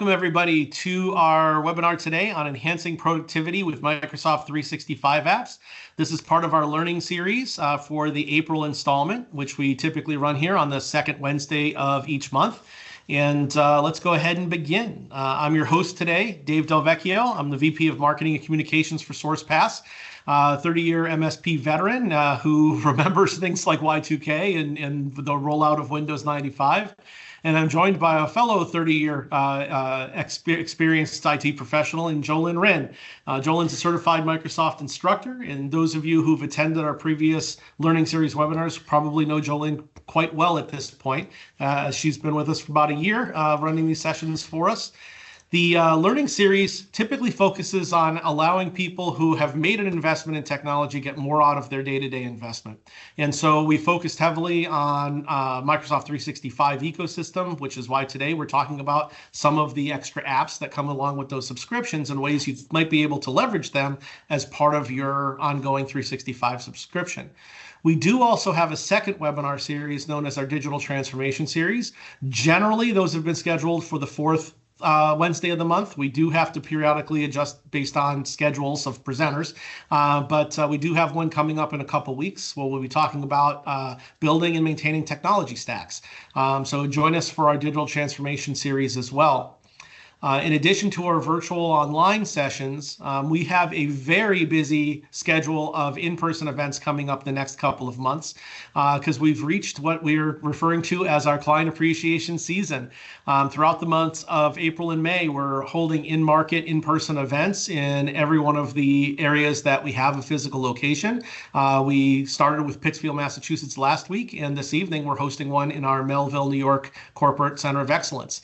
Welcome everybody to our webinar today on enhancing productivity with Microsoft 365 apps. This is part of our learning series for the April installment, which we typically run here on the second Wednesday of each month. And let's go ahead and begin. I'm your host today, Dave Delvecchio. I'm the VP of Marketing and Communications for Sourcepass. 30-year MSP veteran who remembers things like Y2K and the rollout of Windows 95. And I'm joined by a fellow 30-year experienced IT professional in Jolyn Wren. Jolyn's a certified Microsoft instructor, and those of you who've attended our previous Learning Series webinars probably know Jolyn quite well at this point. She's been with us for about a year running these sessions for us. The Learning Series typically focuses on allowing people who have made an investment in technology get more out of their day-to-day investment. And so we focused heavily on Microsoft 365 ecosystem, which is why today we're talking about some of the extra apps that come along with those subscriptions and ways you might be able to leverage them as part of your ongoing 365 subscription. We do also have a second webinar series known as our Digital Transformation Series. Generally, those have been scheduled for the fourth Wednesday of the month. We do have to periodically adjust based on schedules of presenters, but we do have one coming up in a couple weeks where we'll be talking about building and maintaining technology stacks. So join us for our Digital Transformation Series as well. In addition to our virtual online sessions, we have a very busy schedule of in-person events coming up the next couple of months because we've reached what we're referring to as our client appreciation season. Throughout the months of April and May, we're holding in-market, in-person events in every one of the areas that we have a physical location. We started with Pittsfield, Massachusetts last week, and this evening we're hosting one in our Melville, New York Corporate Center of Excellence.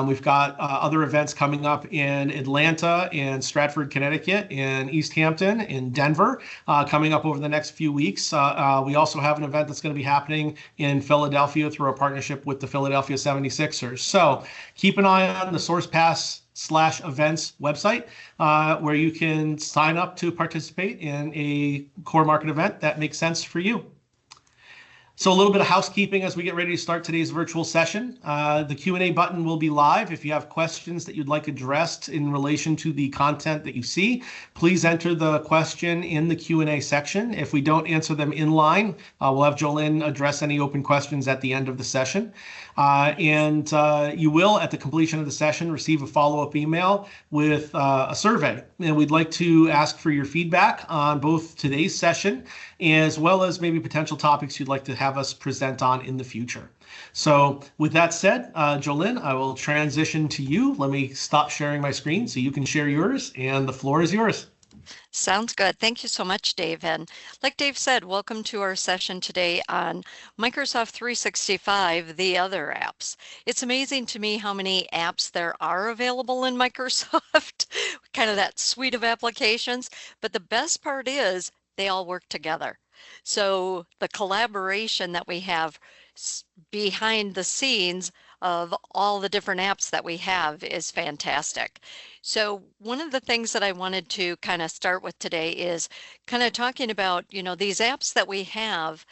We've got other events coming up in Atlanta, in Stratford, Connecticut, in East Hampton, in Denver, coming up over the next few weeks. We also have an event that's going to be happening in Philadelphia through our partnership with the Philadelphia 76ers. So keep an eye on the Sourcepass/events website where you can sign up to participate in a core market event that makes sense for you. So a little bit of housekeeping as we get ready to start today's virtual session. The Q&A button will be live. If you have questions that you'd like addressed in relation to the content that you see, please enter the question in the Q&A section. If we don't answer them in line, we'll have Jolyn address any open questions at the end of the session. And you will, at the completion of the session, receive a follow-up email with a survey. And we'd like to ask for your feedback on both today's session as well as maybe potential topics you'd like to have us present on in the future. So with that said, Jolyn, I will transition to you. Let me stop sharing my screen so you can share yours, and the floor is yours. Sounds good. Thank you so much, Dave. And like Dave said, welcome to our session today on Microsoft 365, the other apps. It's amazing to me how many apps there are available in Microsoft, kind of that suite of applications. But the best part is they all work together. So the collaboration that we have behind the scenes of all the different apps that we have is fantastic. So one of the things that I wanted to kind of start with today is kind of talking about, these apps that we have.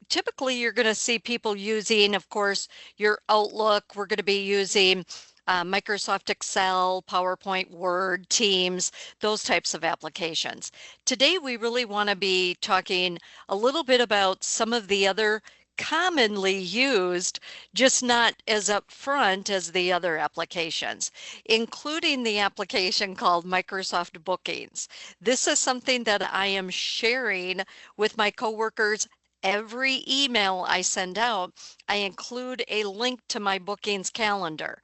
Typically, you're going to see people using, of course, your Outlook. We're going to be using Microsoft Excel, PowerPoint, Word, Teams, those types of applications. Today, we really want to be talking a little bit about some of the other commonly used, just not as upfront as the other applications, including the application called Microsoft Bookings. This is something that I am sharing with my coworkers. Every email I send out, I include a link to my bookings calendar.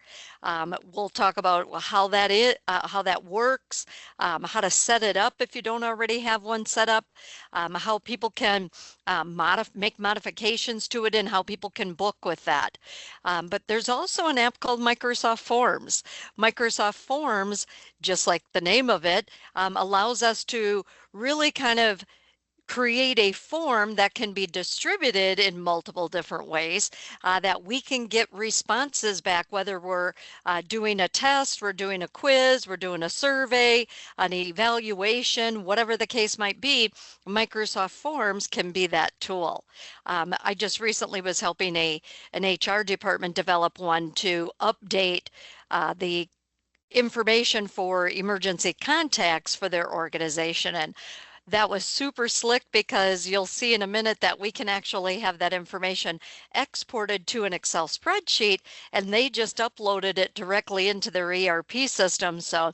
We'll talk about how that works, how to set it up if you don't already have one set up, how people can make modifications to it, and how people can book with that. But there's also an app called Microsoft Forms. Microsoft Forms, just like the name of it, allows us to really kind of create a form that can be distributed in multiple different ways, that we can get responses back, whether we're doing a test, we're doing a quiz, we're doing a survey, an evaluation, whatever the case might be. Microsoft Forms can be that tool. I just recently was helping an HR department develop one to update the information for emergency contacts for their organization. And that was super slick, because you'll see in a minute that we can actually have that information exported to an Excel spreadsheet, and they just uploaded it directly into their ERP system. So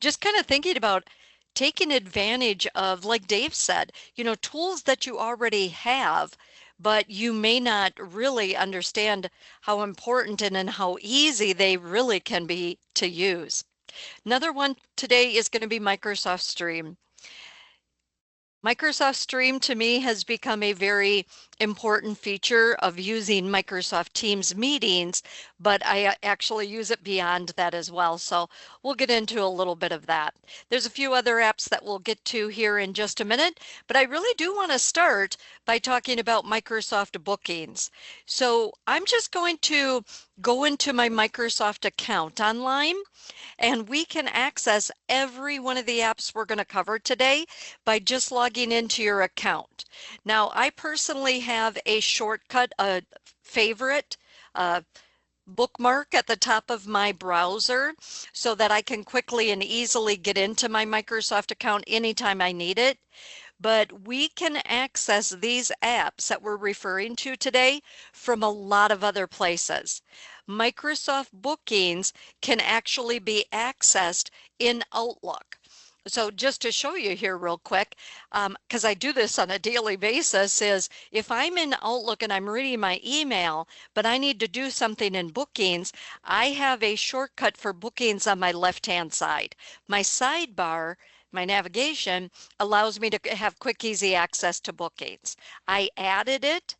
just kind of thinking about taking advantage of, like Dave said, tools that you already have, but you may not really understand how important and how easy they really can be to use. Another one today is going to be Microsoft Stream. Microsoft Stream to me has become a very important feature of using Microsoft Teams meetings, but I actually use it beyond that as well. So we'll get into a little bit of that. There's a few other apps that we'll get to here in just a minute, but I really do want to start by talking about Microsoft Bookings. So I'm just going to go into my Microsoft account online, and we can access every one of the apps we're going to cover today by just logging into your account. Now, I personally have a shortcut, a favorite, bookmark at the top of my browser, so that I can quickly and easily get into my Microsoft account anytime I need it. But we can access these apps that we're referring to today from a lot of other places. Microsoft Bookings can actually be accessed in Outlook. So just to show you here real quick, because I do this on a daily basis, is if I'm in Outlook and I'm reading my email, but I need to do something in Bookings, I have a shortcut for Bookings on my left-hand side. My sidebar, my navigation, allows me to have quick, easy access to Bookings. I added it.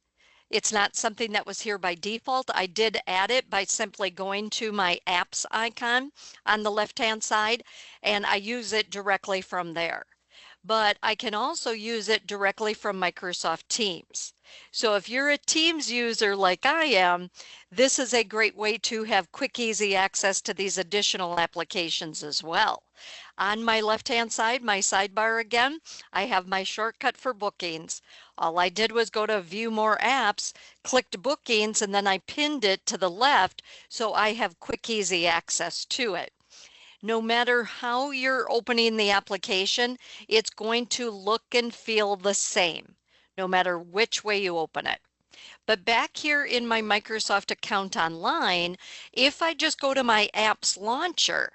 It's not something that was here by default. I did add it by simply going to my apps icon on the left-hand side, and I use it directly from there. But I can also use it directly from Microsoft Teams. So if you're a Teams user like I am, this is a great way to have quick, easy access to these additional applications as well. On my left-hand side, my sidebar again, I have my shortcut for Bookings. All I did was go to View More Apps, clicked Bookings, and then I pinned it to the left, so I have quick, easy access to it. No matter how you're opening the application, it's going to look and feel the same, no matter which way you open it. But back here in my Microsoft account online, if I just go to my apps launcher,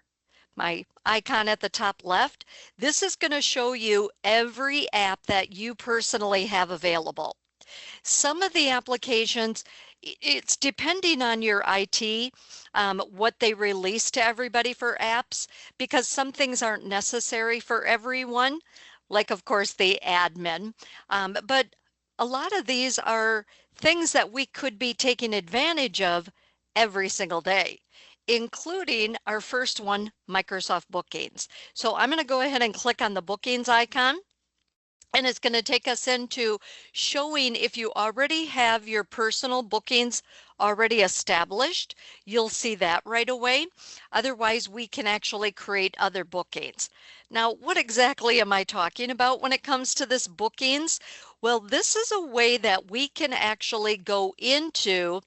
my icon at the top left, this is going to show you every app that you personally have available. Some of the applications, it's depending on your IT, what they release to everybody for apps, because some things aren't necessary for everyone, like of course the admin, but a lot of these are things that we could be taking advantage of every single day, including our first one, Microsoft Bookings. So I'm going to go ahead and click on the Bookings icon, and it's going to take us into showing if you already have your personal bookings already established. You'll see that right away. Otherwise, we can actually create other bookings. Now, what exactly am I talking about when it comes to this bookings? Well, this is a way that we can actually go into,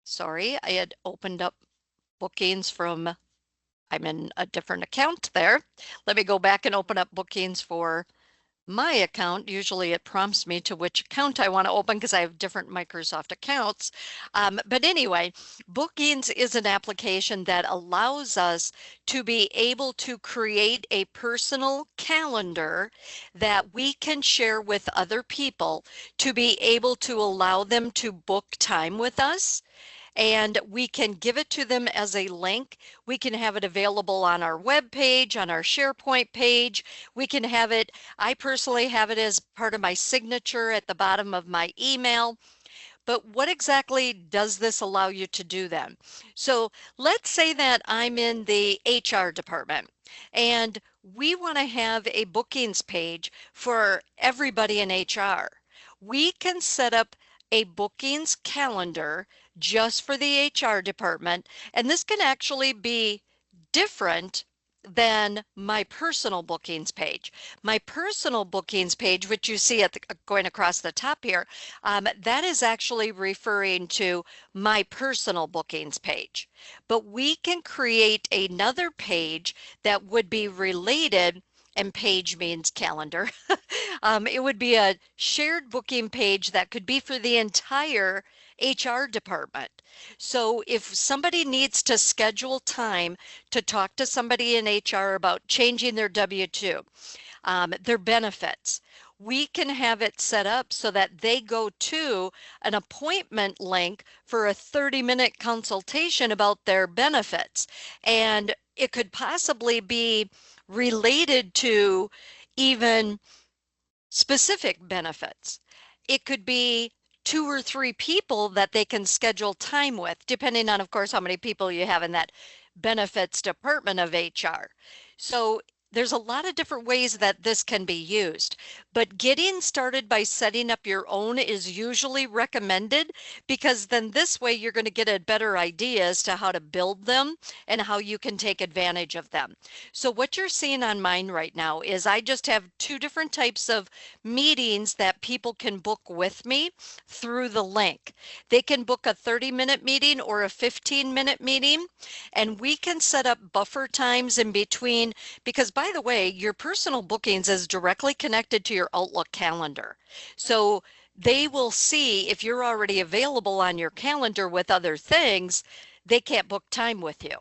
sorry, I had opened up bookings from, I'm in a different account there. Let me go back and open up bookings for my account. Usually it prompts me to which account I want to open because I have different Microsoft accounts. But anyway, Bookings is an application that allows us to be able to create a personal calendar that we can share with other people to be able to allow them to book time with us. And we can give it to them as a link. We can have it available on our web page, on our SharePoint page. We can have it, I personally have it as part of my signature at the bottom of my email. But what exactly does this allow you to do then? So let's say that I'm in the HR department And we want to have a bookings page for everybody in HR. We can set up a bookings calendar just for the HR department, and this can actually be different than my personal bookings page. My personal bookings page, which you see at going across the top here, that is actually referring to my personal bookings page. But we can create another page that would be related, and page means calendar. It would be a shared booking page that could be for the entire HR department. So if somebody needs to schedule time to talk to somebody in HR about changing their W-2, their benefits, we can have it set up so that they go to an appointment link for a 30-minute consultation about their benefits. And it could possibly be related to even specific benefits. It could be 2 or 3 people that they can schedule time with, depending on, of course, how many people you have in that benefits department of HR. So there's a lot of different ways that this can be used, but getting started by setting up your own is usually recommended, because then this way you're going to get a better idea as to how to build them and how you can take advantage of them. So what you're seeing on mine right now is I just have 2 different types of meetings that people can book with me through the link. They can book a 30-minute meeting or a 15-minute meeting, and we can set up buffer times in between, because by the way, your personal bookings is directly connected to your Outlook calendar. So they will see if you're already available on your calendar with other things, they can't book time with you.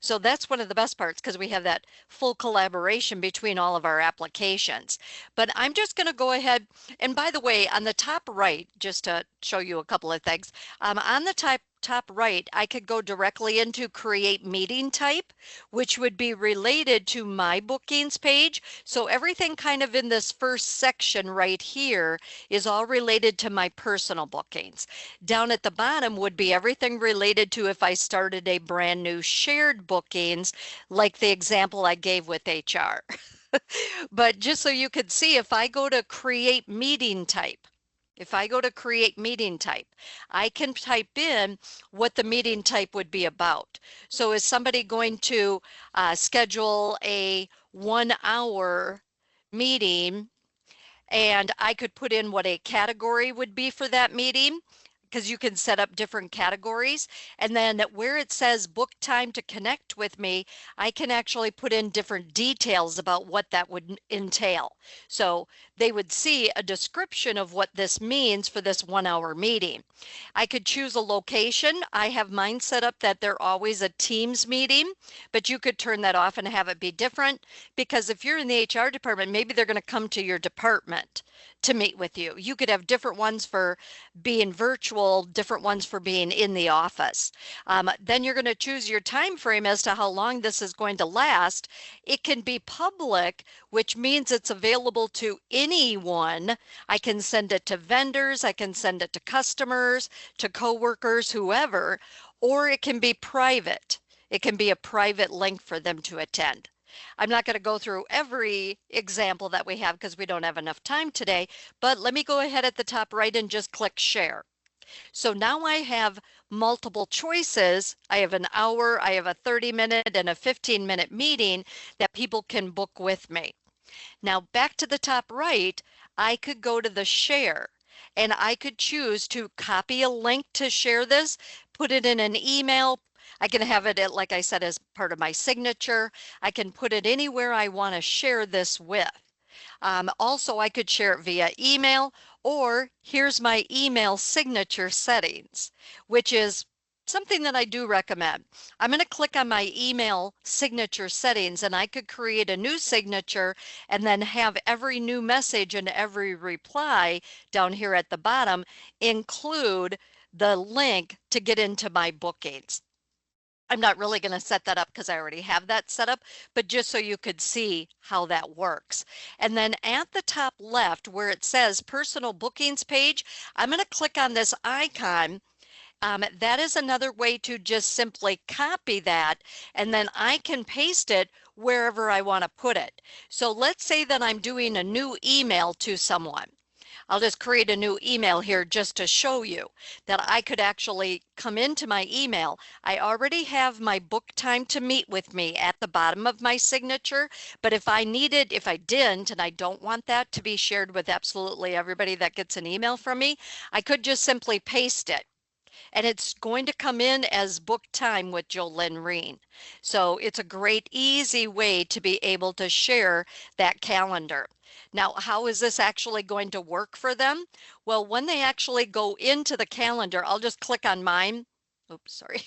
So that's one of the best parts, because we have that full collaboration between all of our applications. But I'm just going to go ahead, and by the way, on the top right, just to show you a couple of things, on the top right, I could go directly into create meeting type, which would be related to my bookings page. So everything kind of in this first section right here is all related to my personal bookings. Down at the bottom would be everything related to if I started a brand new shared bookings, like the example I gave with HR. But just so you could see, if I go to create meeting type, I can type in what the meeting type would be about. So is somebody going to schedule a 1-hour meeting, and I could put in what a category would be for that meeting, because you can set up different categories. And then where it says book time to connect with me, I can actually put in different details about what that would entail. So they would see a description of what this means for this 1-hour meeting. I could choose a location. I have mine set up that they're always a Teams meeting, but you could turn that off and have it be different, because if you're in the HR department, maybe they're going to come to your department to meet with you. You could have different ones for being virtual, different ones for being in the office. Then you're going to choose your time frame as to how long this is going to last. It can be public, which means it's available to anyone. I can send it to vendors, I can send it to customers, to coworkers, whoever, or it can be private. It can be a private link for them to attend. I'm not going to go through every example that we have because we don't have enough time today, but let me go ahead at the top right and just click share. So now I have multiple choices. I have an hour, I have a 30-minute and a 15-minute meeting that people can book with me. Now back to the top right, I could go to the share, and I could choose to copy a link to share this, put it in an email. I can have it, like I said, as part of my signature. I can put it anywhere I want to share this with. Also, I could share it via email, or here's my email signature settings, which is something that I do recommend. I'm going to click on my email signature settings, and I could create a new signature and then have every new message and every reply down here at the bottom include the link to get into my bookings. I'm not really going to set that up because I already have that set up, but just so you could see how that works. And then at the top left where it says personal bookings page, I'm going to click on this icon, That is another way to just simply copy that, and then I can paste it wherever I want to put it. So let's say that I'm doing a new email to someone. I'll just create a new email here just to show you that I could actually come into my email. I already have my book time to meet with me at the bottom of my signature, but if I didn't, and I don't want that to be shared with absolutely everybody that gets an email from me, I could just simply paste it. And it's going to come in as book time with Jolynn Reen. So it's a great, easy way to be able to share that calendar. Now, how is this actually going to work for them? Well, when they actually go into the calendar, I'll just click on mine. Oops, sorry.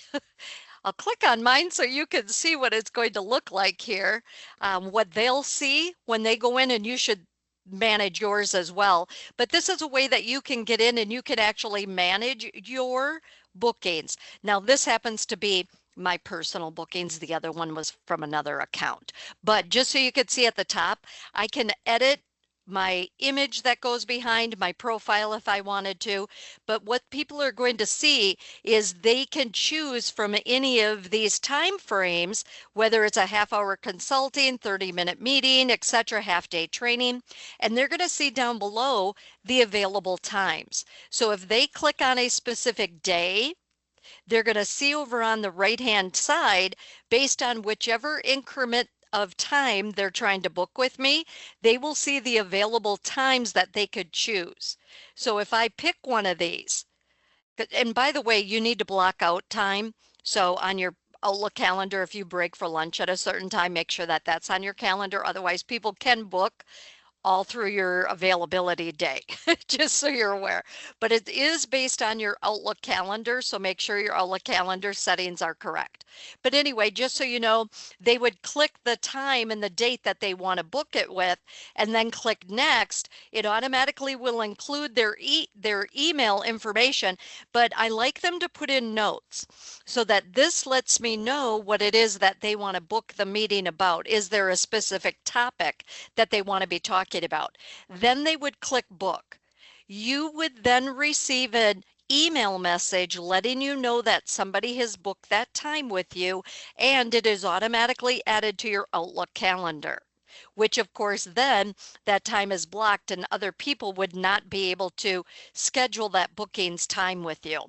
I'll click on mine so you can see what it's going to look like here. What they'll see when they go in, and you should manage yours as well. But this is a way that you can get in and you can actually manage your bookings. Now, this happens to be my personal bookings. The other one was from another account. But just so you can see at the top, I can edit my image that goes behind my profile if I wanted to. But what people are going to see is they can choose from any of these time frames, whether it's a half-hour consulting, 30-minute meeting, etc., half-day training, and they're going to see down below the available times. So if they click on a specific day, they're going to see over on the right-hand side, based on whichever increment of time they're trying to book with me, they will see the available times that they could choose. So if I pick one of these, and by the way, you need to block out time. So on your Outlook calendar, if you break for lunch at a certain time, make sure that that's on your calendar. Otherwise, people can book all through your availability day, just so you're aware. But it is based on your Outlook calendar, so make sure your Outlook calendar settings are correct. But anyway, just so you know, they would click the time and the date that they want to book it with, and then click next. It automatically will include their email information, but I like them to put in notes so that this lets me know what it is that they want to book the meeting about. Is there a specific topic that they want to be talking about? Then they would click book. You would then receive an email message letting you know that somebody has booked that time with you, and it is automatically added to your Outlook calendar, which of course then that time is blocked and other people would not be able to schedule that bookings time with you.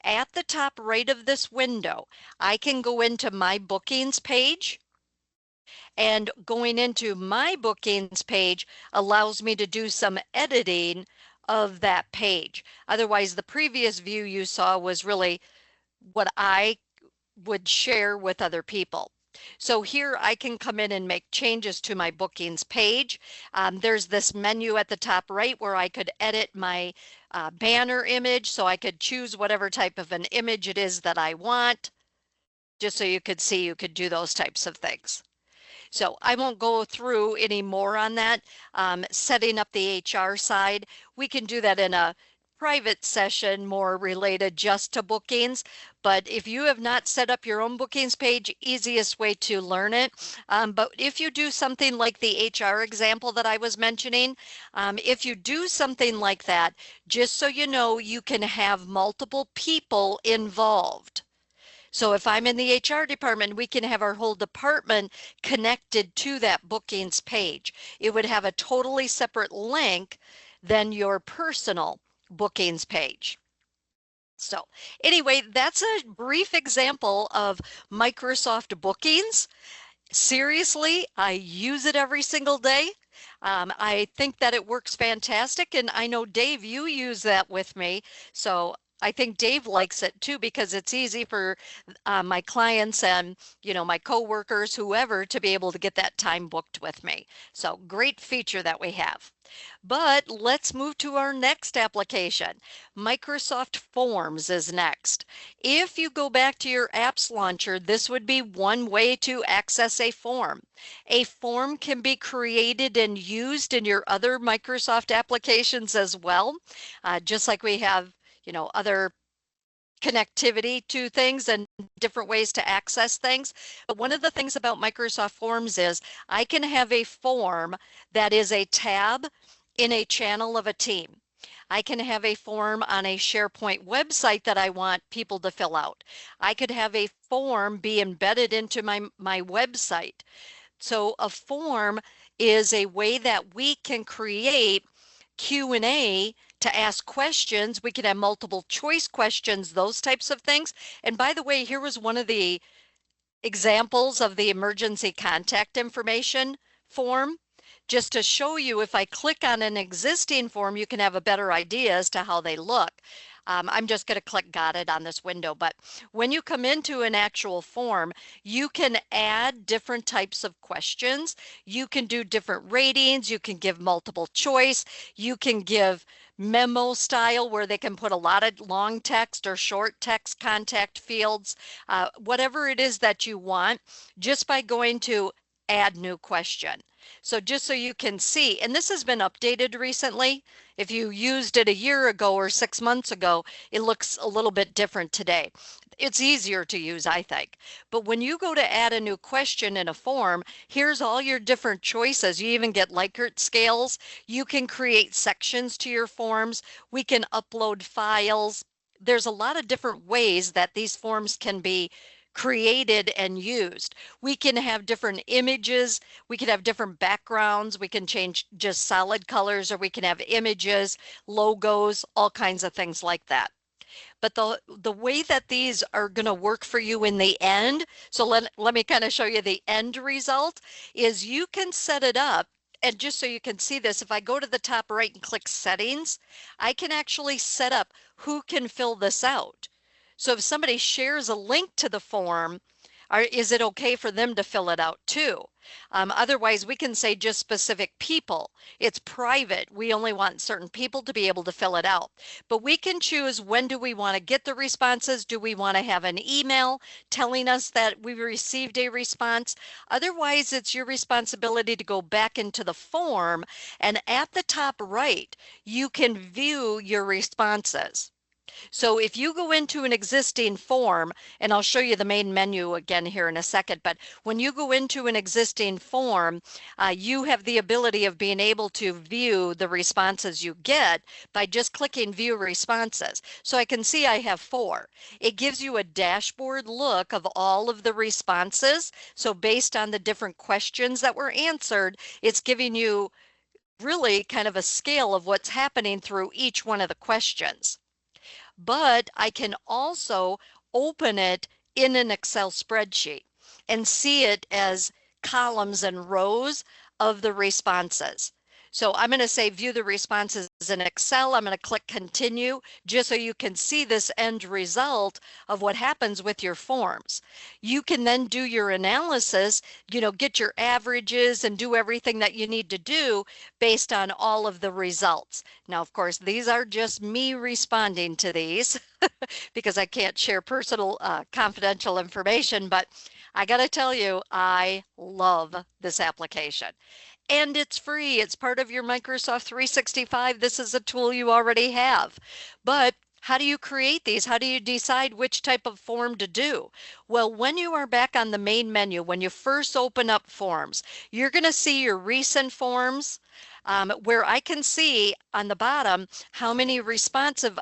At the top right of this window, I can go into my bookings page. And going into my bookings page allows me to do some editing of that page. Otherwise, the previous view you saw was really what I would share with other people. So here I can come in and make changes to my bookings page. There's this menu at the top right where I could edit my banner image, so I could choose whatever type of an image it is that I want, just so you could see you could do those types of things. So I won't go through any more on that. Setting up the HR side, we can do that in a private session more related just to bookings. But if you have not set up your own bookings page, easiest way to learn it. But if you do something like the HR example that I was mentioning, if you do something like that, just so you know, you can have multiple people involved. So if I'm in the HR department, we can have our whole department connected to that bookings page. It would have a totally separate link than your personal bookings page. So anyway, that's a brief example of Microsoft Bookings. Seriously, I use it every single day. I think that it works fantastic, and I know Dave, you use that with me. So I think Dave likes it too, because it's easy for my clients and, you know, my coworkers, whoever, to be able to get that time booked with me. So great feature that we have. But let's move to our next application. Microsoft Forms is next. If you go back to your apps launcher, this would be one way to access a form. A form can be created and used in your other Microsoft applications as well, just like we have, you know, other connectivity to things and different ways to access things. But one of the things about Microsoft Forms is I can have a form that is a tab in a channel of a team. I can have a form on a SharePoint website that I want people to fill out. I could have a form be embedded into my website. So a form is a way that we can create Q&A to ask questions. We can have multiple choice questions, those types of things. And by the way, here was one of the examples of the emergency contact information form. Just to show you, if I click on an existing form, you can have a better idea as to how they look. I'm just going to click got it on this window, but when you come into an actual form, you can add different types of questions. You can do different ratings. You can give multiple choice. You can give memo style where they can put a lot of long text or short text contact fields, whatever it is that you want, just by going to add new question. So just so you can see, and this has been updated recently. If you used it a year ago or 6 months ago, it looks a little bit different today. It's easier to use, I think. But when you go to add a new question in a form, here's all your different choices. You even get Likert scales. You can create sections to your forms. We can upload files. There's a lot of different ways that these forms can be created and used. We can have different images, we can have different backgrounds, we can change just solid colors, or we can have images, logos, all kinds of things like that. But the way that these are going to work for you in the end, so let me kind of show you the end result, is you can set it up. And just so you can see this, if I go to the top right and click settings, I can actually set up who can fill this out. So if somebody shares a link to the form, is it okay for them to fill it out too? Otherwise, we can say just specific people. It's private. We only want certain people to be able to fill it out. But we can choose, when do we want to get the responses? Do we want to have an email telling us that we received a response? Otherwise, it's your responsibility to go back into the form, and at the top right, you can view your responses. So if you go into an existing form, and I'll show you the main menu again here in a second, but when you go into an existing form, you have the ability of being able to view the responses you get by just clicking view responses. So I can see I have 4. It gives you a dashboard look of all of the responses. So based on the different questions that were answered, it's giving you really kind of a scale of what's happening through each one of the questions. But I can also open it in an Excel spreadsheet and see it as columns and rows of the responses. So I'm going to say view the responses in Excel. I'm going to click continue just so you can see this end result of what happens with your forms. You can then do your analysis, get your averages and do everything that you need to do based on all of the results. Now, of course, these are just me responding to these because I can't share personal confidential information, but I got to tell you, I love this application. And it's free. It's part of your Microsoft 365. This is a tool you already have. But how do you create these? How do you decide which type of form to do? Well, when you are back on the main menu, when you first open up forms, you're going to see your recent forms, where I can see on the bottom how many responses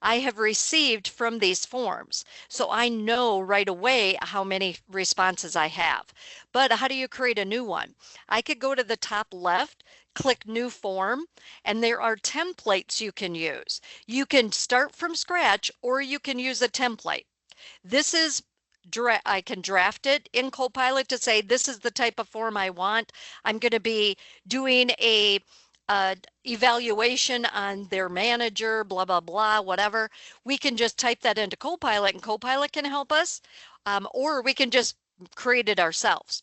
I have received from these forms. So I know right away how many responses I have. But how do you create a new one? I could go to the top left, click new form, and there are templates you can use. You can start from scratch, or you can use a template. This is I can draft it in Copilot to say, this is the type of form I want. I'm going to be doing a evaluation on their manager, blah, blah, blah, whatever. We can just type that into Copilot and Copilot can help us, or we can just create it ourselves.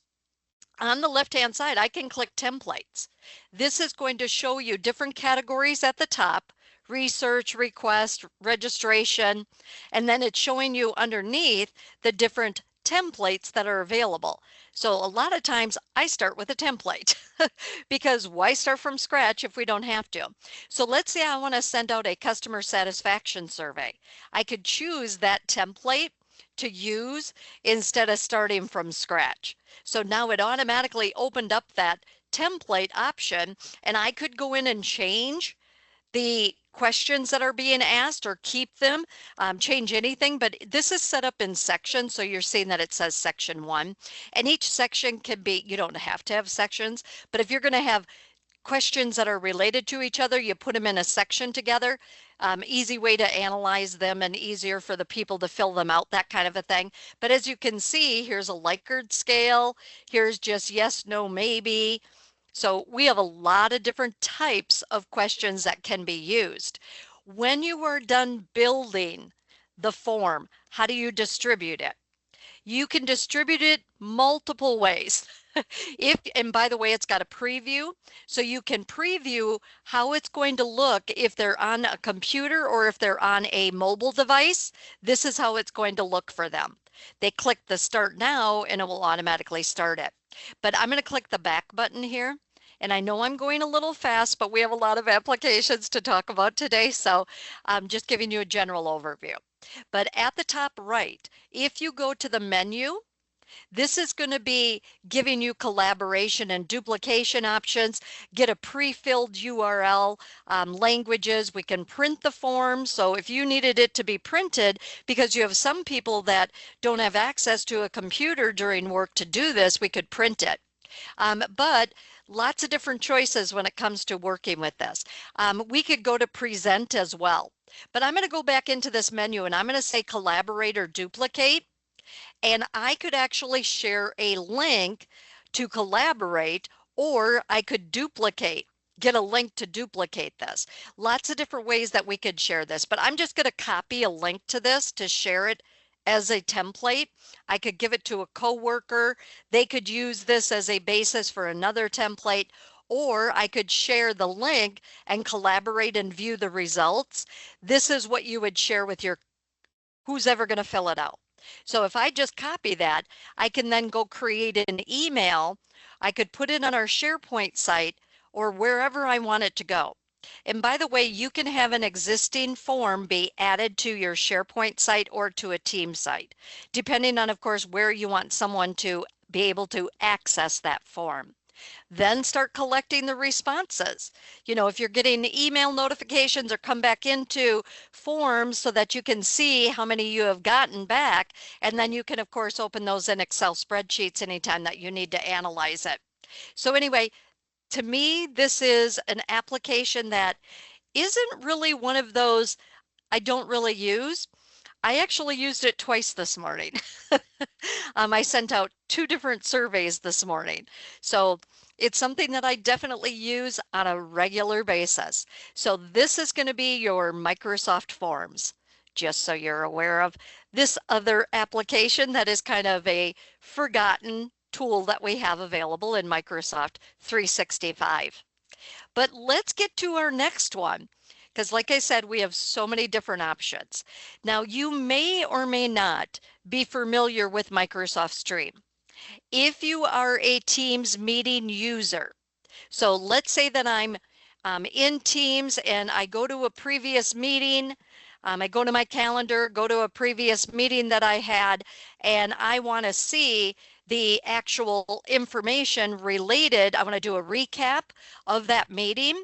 On the left-hand side, I can click templates. This is going to show you different categories at the top: research, request, registration, and then it's showing you underneath the different templates that are available. So a lot of times I start with a template because why start from scratch if we don't have to? So let's say I want to send out a customer satisfaction survey. I could choose that template to use instead of starting from scratch. So now it automatically opened up that template option, and I could go in and change the questions that are being asked or keep them, change anything, but this is set up in sections. So you're seeing that it says section 1, and each section can be, you don't have to have sections, but if you're going to have questions that are related to each other, you put them in a section together. Easy way to analyze them and easier for the people to fill them out, that kind of a thing. But as you can see, here's a Likert scale. Here's just yes, no, maybe. So we have a lot of different types of questions that can be used. When you are done building the form, how do you distribute it? You can distribute it multiple ways. And by the way, it's got a preview, so you can preview how it's going to look if they're on a computer or if they're on a mobile device. This is how it's going to look for them. They click the start now and it will automatically start it. But I'm going to click the back button here. And I know I'm going a little fast, but we have a lot of applications to talk about today, so I'm just giving you a general overview. But at the top right, if you go to the menu, this is going to be giving you collaboration and duplication options, get a pre-filled URL, languages. We can print the form. So if you needed it to be printed, because you have some people that don't have access to a computer during work to do this, we could print it. But lots of different choices when it comes to working with this. We could go to present as well. But I'm going to go back into this menu and I'm going to say collaborate or duplicate. And I could actually share a link to collaborate, or I could duplicate, get a link to duplicate this. Lots of different ways that we could share this, but I'm just going to copy a link to this to share it as a template. I could give it to a coworker. They could use this as a basis for another template, or I could share the link and collaborate and view the results. This is what you would share with your who's ever going to fill it out. So if I just copy that, I can then go create an email. I could put it on our SharePoint site or wherever I want it to go. And by the way, you can have an existing form be added to your SharePoint site or to a team site, depending on, of course, where you want someone to be able to access that form. Then start collecting the responses. You know, if you're getting email notifications or come back into forms so that you can see how many you have gotten back, and then you can, of course, open those in Excel spreadsheets anytime that you need to analyze it. So anyway, to me, this is an application that isn't really one of those I don't really use. I actually used it twice this morning. I sent out 2 different surveys this morning. So it's something that I definitely use on a regular basis. So this is going to be your Microsoft Forms, just so you're aware of this other application that is kind of a forgotten tool that we have available in Microsoft 365. But let's get to our next one, because like I said, we have so many different options. Now, you may or may not be familiar with Microsoft Stream. If you are a Teams meeting user, so let's say that I'm in Teams and I go to a previous meeting, I go to my calendar, go to a previous meeting that I had, and I want to see the actual information related. I want to do a recap of that meeting.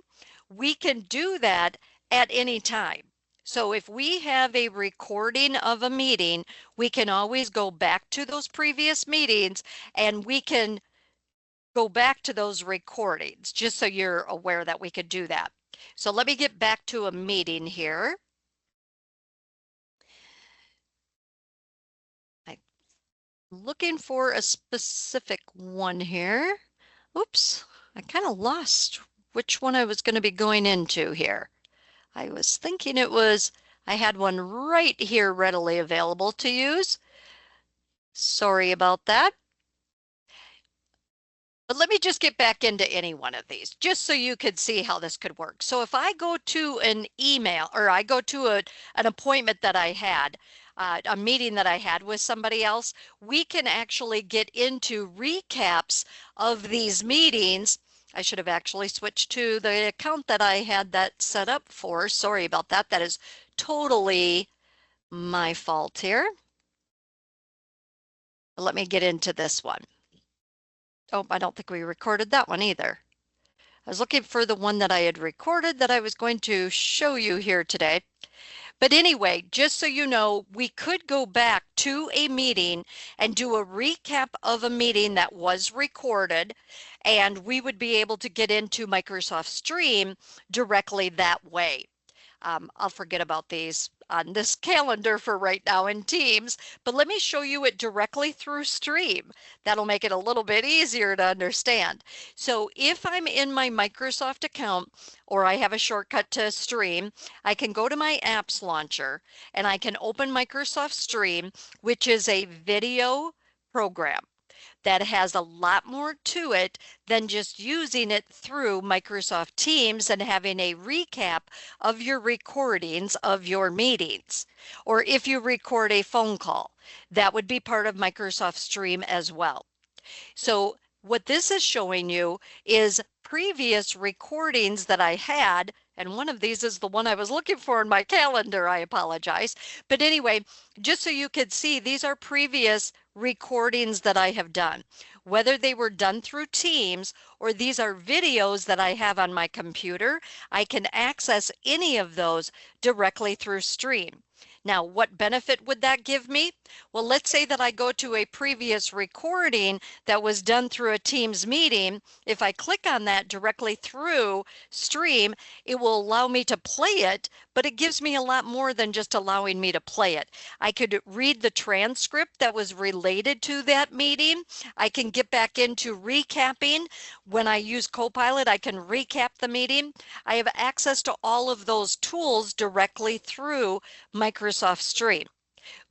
We can do that at any time. So if we have a recording of a meeting, we can always go back to those previous meetings and we can go back to those recordings, just so you're aware that we could do that. So let me get back to a meeting here. I'm looking for a specific one here. Oops, I kind of lost which one I was going to be going into here. I was thinking I had one right here readily available to use. Sorry about that. But let me just get back into any one of these, just so you could see how this could work. So if I go to an email, or I go to an appointment that I had, a meeting that I had with somebody else, we can actually get into recaps of these meetings. I should have actually switched to the account that I had that set up for. Sorry about that. That is totally my fault here. But let me get into this one. Oh, I don't think we recorded that one either. I was looking for the one that I had recorded that I was going to show you here today. But anyway, just so you know, we could go back to a meeting and do a recap of a meeting that was recorded, and we would be able to get into Microsoft Stream directly that way. I'll forget about these on this calendar for right now in Teams, but let me show you it directly through Stream. That'll make it a little bit easier to understand. So if I'm in my Microsoft account or I have a shortcut to Stream, I can go to my apps launcher and I can open Microsoft Stream, which is a video program that has a lot more to it than just using it through Microsoft Teams and having a recap of your recordings of your meetings. Or if you record a phone call, that would be part of Microsoft Stream as well. So what this is showing you is previous recordings that I had, and one of these is the one I was looking for in my calendar, I apologize. But anyway, just so you could see, these are previous recordings that I have done, whether they were done through Teams or these are videos that I have on my computer. I can access any of those directly through Stream. Now, what benefit would that give me? Well, let's say that I go to a previous recording that was done through a Teams meeting. If I click on that directly through Stream, it will allow me to play it, but it gives me a lot more than just allowing me to play it. I could read the transcript that was related to that meeting. I can get back into recapping. When I use Copilot, I can recap the meeting. I have access to all of those tools directly through Microsoft Stream.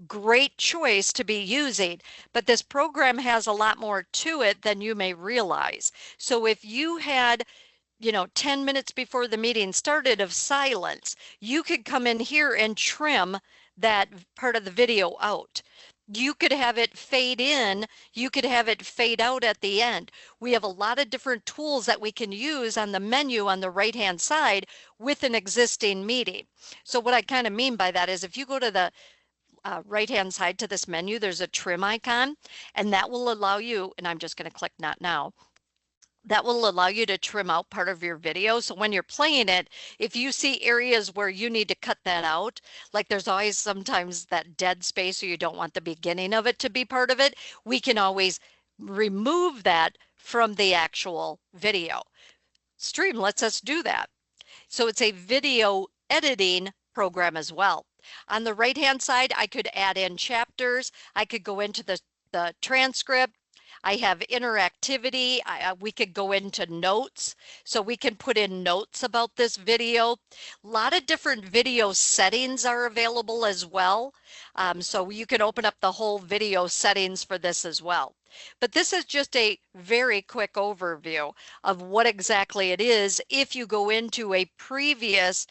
Great choice to be using, but this program has a lot more to it than you may realize. So if you had 10 minutes before the meeting started of silence, you could come in here and trim that part of the video out. You could have it fade in, you could have it fade out at the end. We have a lot of different tools that we can use on the menu on the right-hand side with an existing meeting. So what I kind of mean by that is if you go to the right-hand side to this menu, there's a trim icon, and that will allow you, and I'm just going to click not now, that will allow you to trim out part of your video. So when you're playing it, if you see areas where you need to cut that out, like there's always sometimes that dead space or you don't want the beginning of it to be part of it, we can always remove that from the actual video. Stream lets us do that. So it's a video editing program as well. On the right-hand side, I could add in chapters. I could go into the transcript. I have interactivity. We could go into notes. So we can put in notes about this video. A lot of different video settings are available as well. So you can open up the whole video settings for this as well. But this is just a very quick overview of what exactly it is if you go into a previous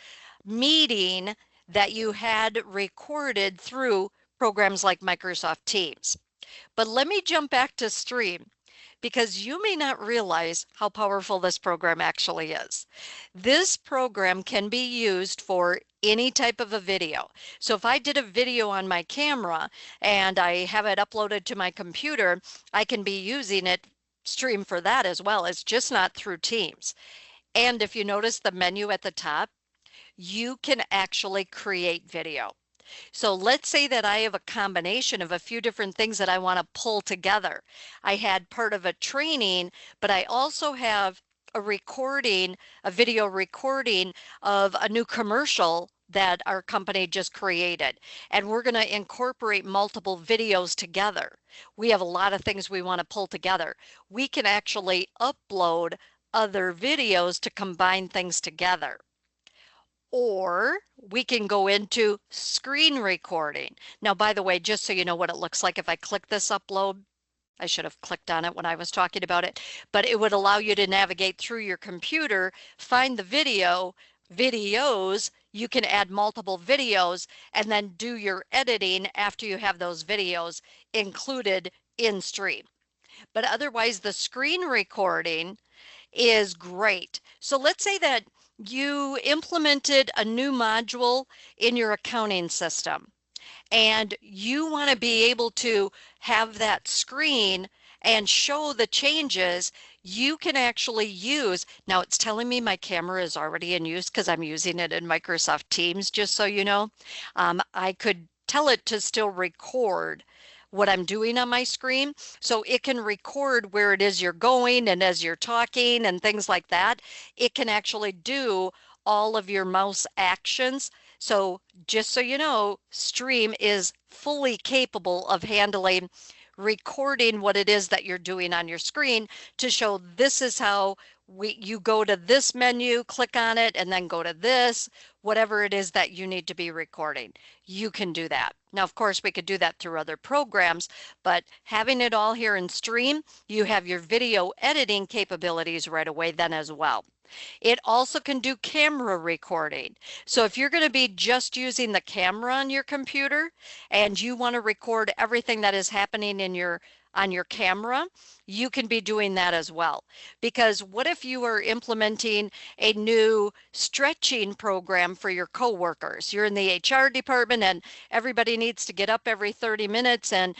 meeting that you had recorded through programs like Microsoft Teams. But let me jump back to Stream because you may not realize how powerful this program actually is. This program can be used for any type of a video. So if I did a video on my camera and I have it uploaded to my computer, I can be using it Stream for that as well. It's just not through Teams. And if you notice the menu at the top, you can actually create video. So let's say that I have a combination of a few different things that I want to pull together. I had part of a training, but I also have a recording, a video recording of a new commercial that our company just created. And we're going to incorporate multiple videos together. We have a lot of things we want to pull together. We can actually upload other videos to combine things together. Or we can go into screen recording. Now, by the way, just so you know what it looks like, if I click this upload, I should have clicked on it when I was talking about it, but it would allow you to navigate through your computer, find the videos, you can add multiple videos, and then do your editing after you have those videos included in Stream. But otherwise, the screen recording is great. So let's say that you implemented a new module in your accounting system and you want to be able to have that screen and show the changes. you can actually use, now it's telling me my camera is already in use because I'm using it in Microsoft Teams, just so you know. I could tell it to still record what I'm doing on my screen. So it can record where it is you're going and as you're talking and things like that. It can actually do all of your mouse actions. So just so you know, Stream is fully capable of handling recording what it is that you're doing on your screen to show this is how you go to this menu, click on it, and then go to this, whatever it is that you need to be recording. You can do that. Now, of course, we could do that through other programs, but having it all here in Stream, you have your video editing capabilities right away then as well. It also can do camera recording. So if you're going to be just using the camera on your computer and you want to record everything that is happening on your camera, you can be doing that as well. Because what if you are implementing a new stretching program for your coworkers? You're in the HR department and everybody needs to get up every 30 minutes and,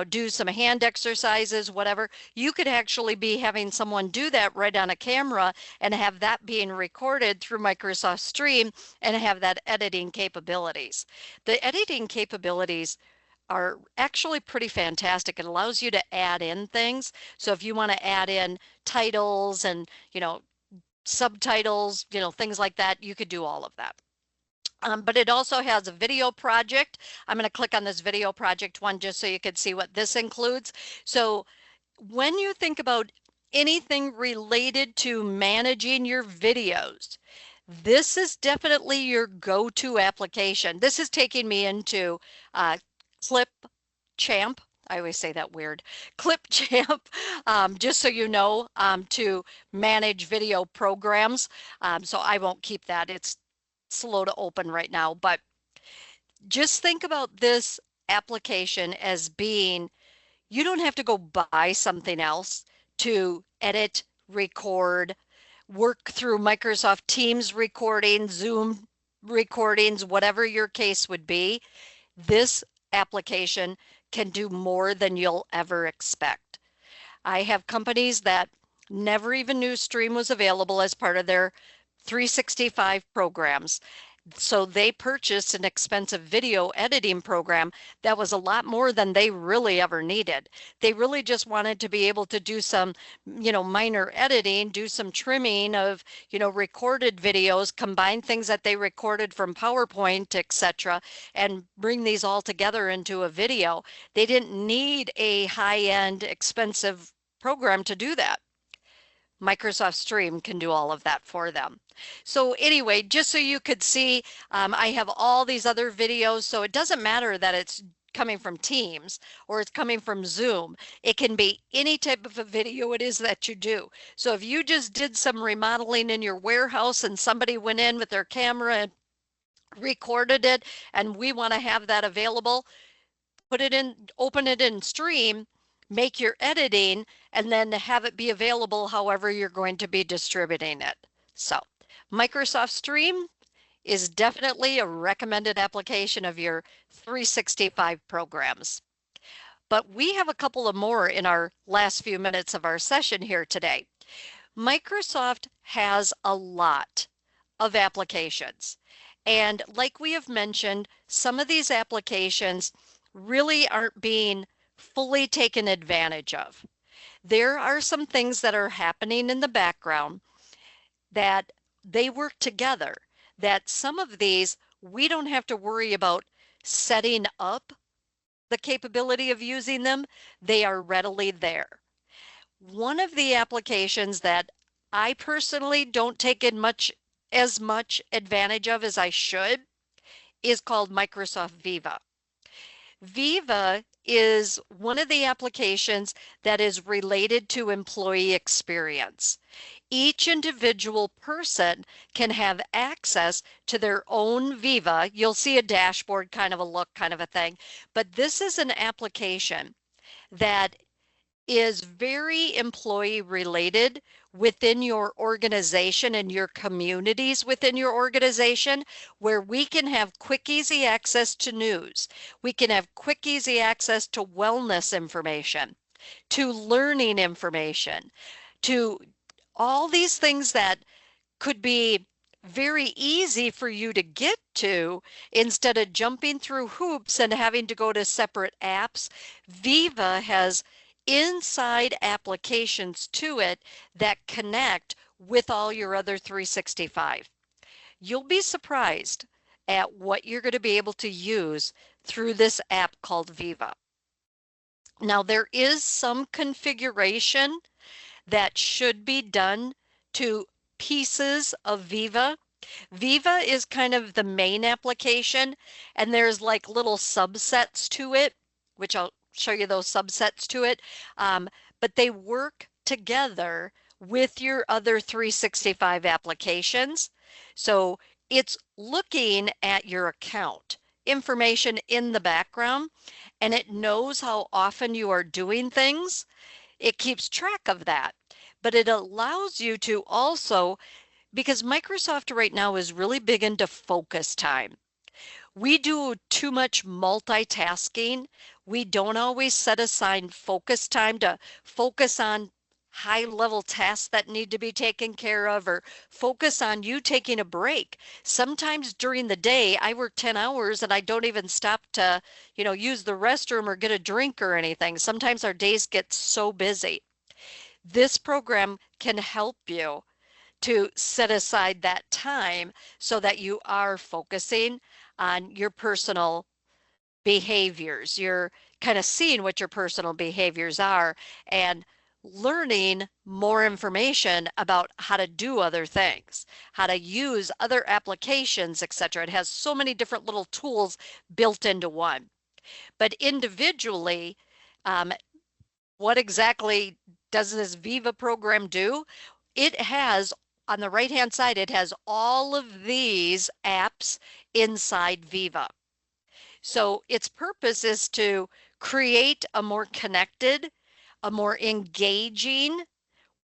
do some hand exercises, whatever. You could actually be having someone do that right on a camera and have that being recorded through Microsoft Stream and have that editing capabilities. The editing capabilities are actually pretty fantastic. It allows you to add in things. So if you want to add in titles and, subtitles, things like that, you could do all of that. But it also has a video project. I'm going to click on this video project one just so you can see what this includes. So when you think about anything related to managing your videos, this is definitely your go-to application. This is taking me into Clipchamp. I always say that weird. Clipchamp, just so you know, to manage video programs. So I won't keep that. It's slow to open right now, but just think about this application as being, you don't have to go buy something else to edit, record, work through Microsoft Teams recording, Zoom recordings, whatever your case would be. This application can do more than you'll ever expect. I have companies that never even knew Stream was available as part of their 365 programs. So they purchased an expensive video editing program that was a lot more than they really ever needed. They really just wanted to be able to do some, minor editing, do some trimming of, recorded videos, combine things that they recorded from PowerPoint, etc., and bring these all together into a video. They didn't need a high-end, expensive program to do that. Microsoft Stream can do all of that for them. So anyway, just so you could see, I have all these other videos, so it doesn't matter that it's coming from Teams or it's coming from Zoom. It can be any type of a video it is that you do. So if you just did some remodeling in your warehouse and somebody went in with their camera and recorded it, and we want to have that available, put it in, open it in Stream, make your editing, and then have it be available however you're going to be distributing it. So Microsoft Stream is definitely a recommended application of your 365 programs. But we have a couple of more in our last few minutes of our session here today. Microsoft has a lot of applications. And like we have mentioned, some of these applications really aren't being fully taken advantage of. There are some things that are happening in the background that they work together, that some of these we don't have to worry about setting up the capability of using them. They are readily there. One of the applications that I personally don't take as much advantage of as I should is called Microsoft Viva. Viva is one of the applications that is related to employee experience. Each individual person can have access to their own Viva. You'll see a dashboard, kind of a look, kind of a thing. But this is an application that is very employee related within your organization and your communities within your organization, where we can have quick, easy access to news. We can have quick, easy access to wellness information, to learning information, to all these things that could be very easy for you to get to instead of jumping through hoops and having to go to separate apps. Viva has inside applications to it that connect with all your other 365. You'll be surprised at what you're going to be able to use through this app called Viva. Now, there is some configuration that should be done to pieces of Viva. Viva is kind of the main application, and there's like little subsets to it, which I'll show you those subsets to it. But they work together with your other 365 applications. So it's looking at your account information in the background, and it knows how often you are doing things. It keeps track of that, but it allows you to also, because Microsoft right now is really big into focus time. We do too much multitasking. We don't always set aside focus time to focus on high level tasks that need to be taken care of, or focus on you taking a break. Sometimes during the day, I work 10 hours and I don't even stop to, use the restroom or get a drink or anything. Sometimes our days get so busy. This program can help you to set aside that time so that you are focusing on your personal behaviors. You're kind of seeing what your personal behaviors are and learning more information about how to do other things, how to use other applications, etc. It has so many different little tools built into one. But individually, what exactly does this Viva program do? It has, on the right-hand side, it has all of these apps inside Viva. So its purpose is to create a more connected, a more engaging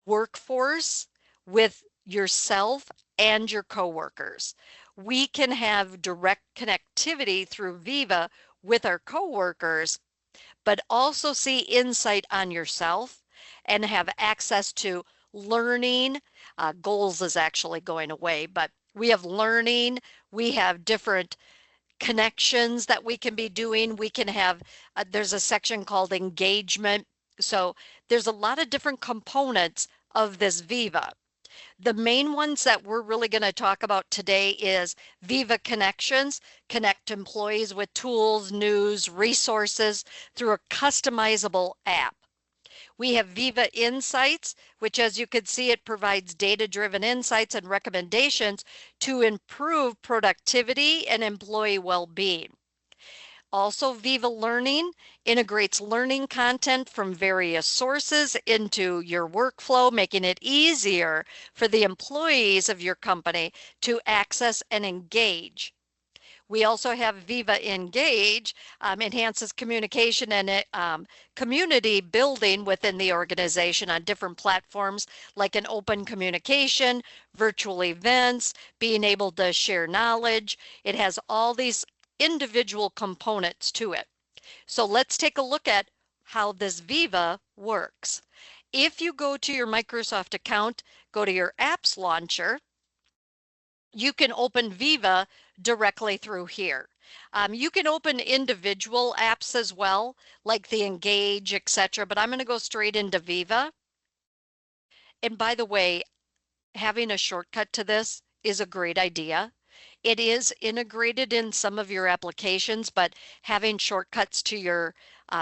workforce with yourself and your coworkers. We can have direct connectivity through Viva with our coworkers, but also see insight on yourself and have access to learning. Goals is actually going away, but we have learning. We have different connections that we can be doing. We can have, there's a section called engagement. So there's a lot of different components of this Viva. The main ones that we're really going to talk about today is Viva Connections, connect employees with tools, news, resources through a customizable app. We have Viva Insights, which, as you can see, it provides data-driven insights and recommendations to improve productivity and employee well-being. Also, Viva Learning integrates learning content from various sources into your workflow, making it easier for the employees of your company to access and engage. We also have Viva Engage, enhances communication and community building within the organization on different platforms like an open communication, virtual events, being able to share knowledge. It has all these individual components to it. So let's take a look at how this Viva works. If you go to your Microsoft account, go to your apps launcher, you can open Viva directly through here. You can open individual apps as well, like the Engage, etc., but I'm going to go straight into Viva. And by the way, having a shortcut to this is a great idea. It is integrated in some of your applications, but having shortcuts to your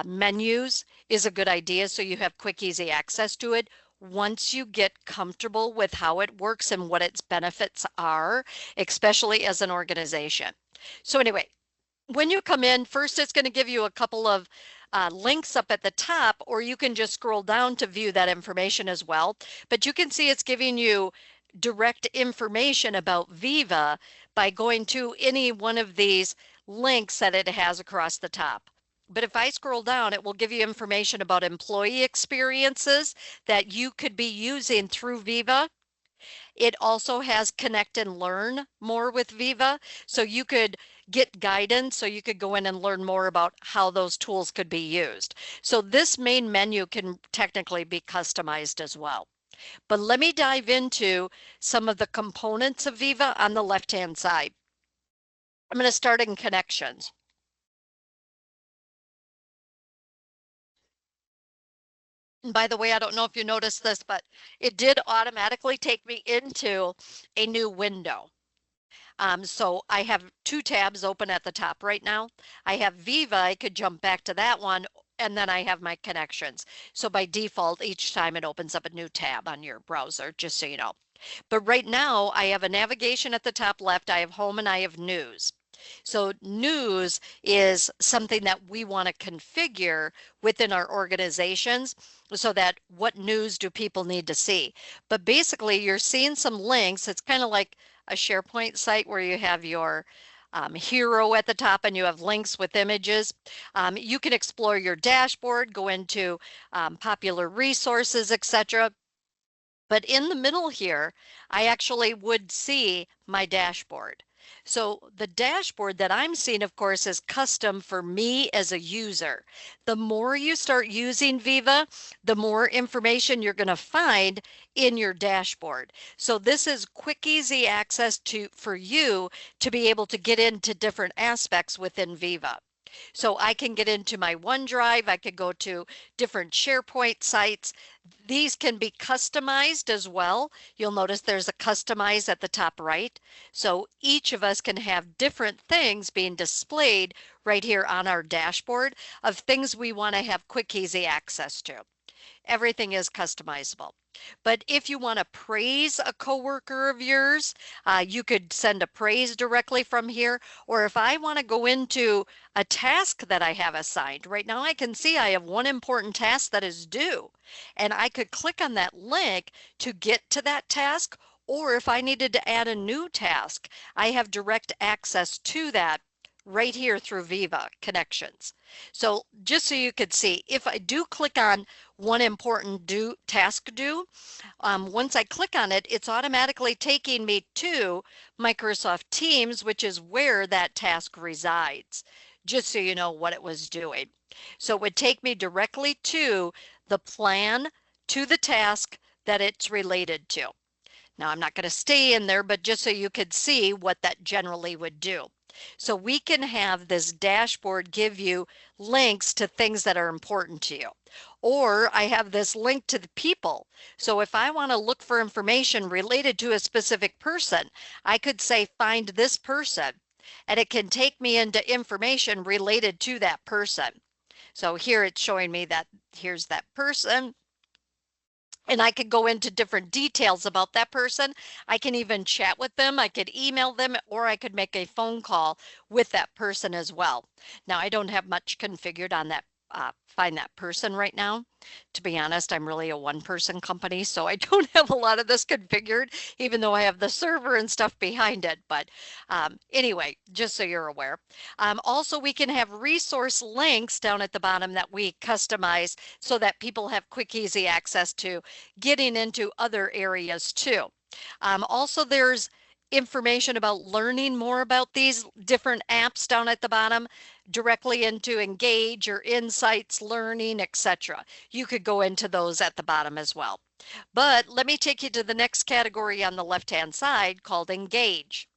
menus is a good idea so you have quick, easy access to it. Once you get comfortable with how it works and what its benefits are, especially as an organization. So anyway, when you come in, first it's going to give you a couple of links up at the top, or you can just scroll down to view that information as well. But you can see it's giving you direct information about Viva by going to any one of these links that it has across the top. But if I scroll down, it will give you information about employee experiences that you could be using through Viva. It also has connect and learn more with Viva. So you could get guidance, so you could go in and learn more about how those tools could be used. So this main menu can technically be customized as well. But let me dive into some of the components of Viva on the left-hand side. I'm going to start in connections. And by the way, I don't know if you noticed this, but it did automatically take me into a new window. So I have two tabs open at the top right now. I have Viva, I could jump back to that one, and then I have my connections. So by default, each time it opens up a new tab on your browser, just so you know. But right now I have a navigation at the top left, I have home, and I have news. So news is something that we want to configure within our organizations so that what news do people need to see. But basically you're seeing some links. It's kind of like a SharePoint site where you have your hero at the top and you have links with images. You can explore your dashboard, go into popular resources, etc. But in the middle here, I actually would see my dashboard. So the dashboard that I'm seeing, of course, is custom for me as a user. The more you start using Viva, the more information you're going to find in your dashboard. So this is quick, easy access for you to be able to get into different aspects within Viva. So I can get into my OneDrive, I could go to different SharePoint sites. These can be customized as well. You'll notice there's a customize at the top right. So each of us can have different things being displayed right here on our dashboard of things we want to have quick, easy access to. Everything is customizable. But if you want to praise a coworker of yours, you could send a praise directly from here. Or if I want to go into a task that I have assigned, right now I can see I have one important task that is due. And I could click on that link to get to that task. Or if I needed to add a new task, I have direct access to that right here through Viva Connections. So just so you could see, if I do click on one important task due, once I click on it, it's automatically taking me to Microsoft Teams, which is where that task resides, just so you know what it was doing. So it would take me directly to the plan, to the task that it's related to. Now I'm not going to stay in there, but just so you could see what that generally would do. So we can have this dashboard give you links to things that are important to you. Or I have this link to the people. So if I want to look for information related to a specific person, I could say find this person, and it can take me into information related to that person. So here it's showing me that here's that person. And I could go into different details about that person. I can even chat with them. I could email them, or I could make a phone call with that person as well. Now, I don't have much configured on that find that person right now. To be honest, I'm really a one-person company, so I don't have a lot of this configured, even though I have the server and stuff behind it. But anyway, just so you're aware. Also, we can have resource links down at the bottom that we customize so that people have quick, easy access to getting into other areas too. Also, there's information about learning more about these different apps down at the bottom, directly into Engage or Insights, Learning, etc. You could go into those at the bottom as well. But let me take you to the next category on the left-hand side called Engage.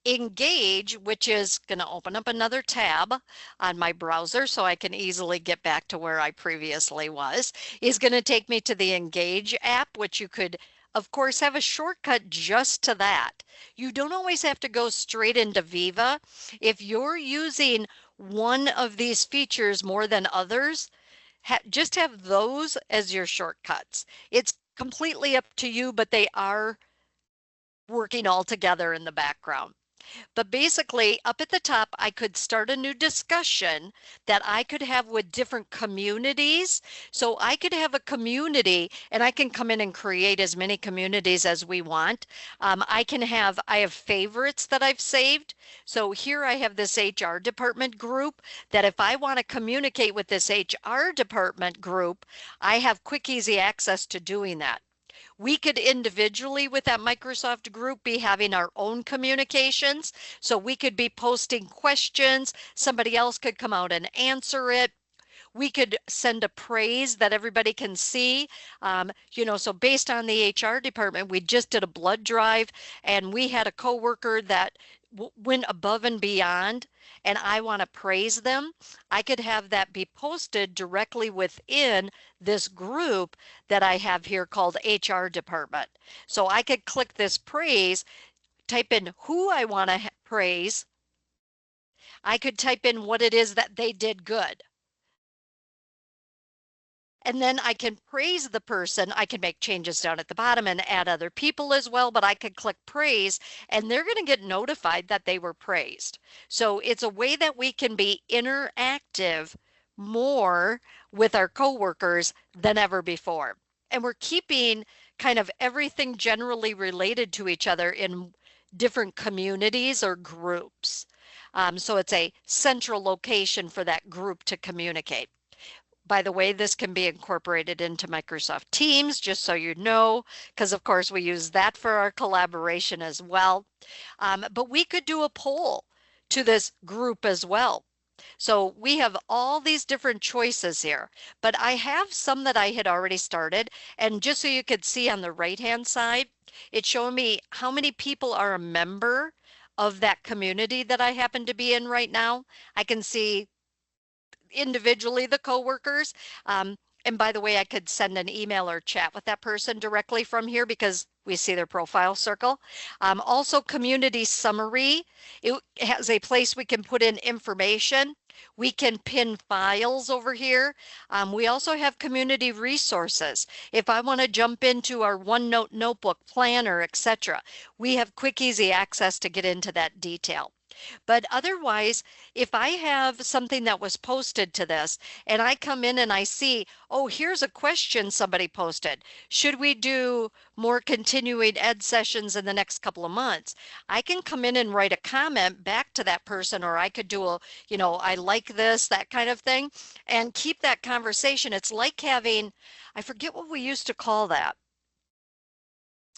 Engage, which is going to open up another tab on my browser so I can easily get back to where I previously was, is going to take me to the Engage app, which you could of course have a shortcut just to that. You don't always have to go straight into Viva. If you're using one of these features more than others, just have those as your shortcuts. It's completely up to you, but they are working all together in the background. But basically, up at the top, I could start a new discussion that I could have with different communities. So I could have a community, and I can come in and create as many communities as we want. I have favorites that I've saved. So here I have this HR department group that if I want to communicate with this HR department group, I have quick, easy access to doing that. We could individually with that Microsoft group be having our own communications. So we could be posting questions. Somebody else could come out and answer it. We could send a praise that everybody can see. So based on the HR department, we just did a blood drive, and we had a coworker that went above and beyond, and I want to praise them. I could have that be posted directly within this group that I have here called HR department. So I could click this praise, type in who I want to praise. I could type in what it is that they did good. And then I can praise the person. I can make changes down at the bottom and add other people as well, but I could click praise and they're going to get notified that they were praised. So it's a way that we can be interactive more with our coworkers than ever before. And we're keeping kind of everything generally related to each other in different communities or groups. So it's a central location for that group to communicate. By the way, this can be incorporated into Microsoft Teams, just so you know, because of course we use that for our collaboration as well. But we could do a poll to this group as well. So we have all these different choices here, but I have some that I had already started. And just so you could see on the right-hand side, it's showing me how many people are a member of that community that I happen to be in right now. I can see individually the coworkers. And by the way, I could send an email or chat with that person directly from here because we see their profile circle. Also, community summary. It has a place we can put in information. We can pin files over here. We also have community resources. If I want to jump into our OneNote notebook planner, etc., we have quick, easy access to get into that detail. But otherwise, if I have something that was posted to this and I come in and I see, oh, here's a question somebody posted. Should we do more continuing ed sessions in the next couple of months? I can come in and write a comment back to that person, or I could do I like this, that kind of thing, and keep that conversation. It's like having, I forget what we used to call that.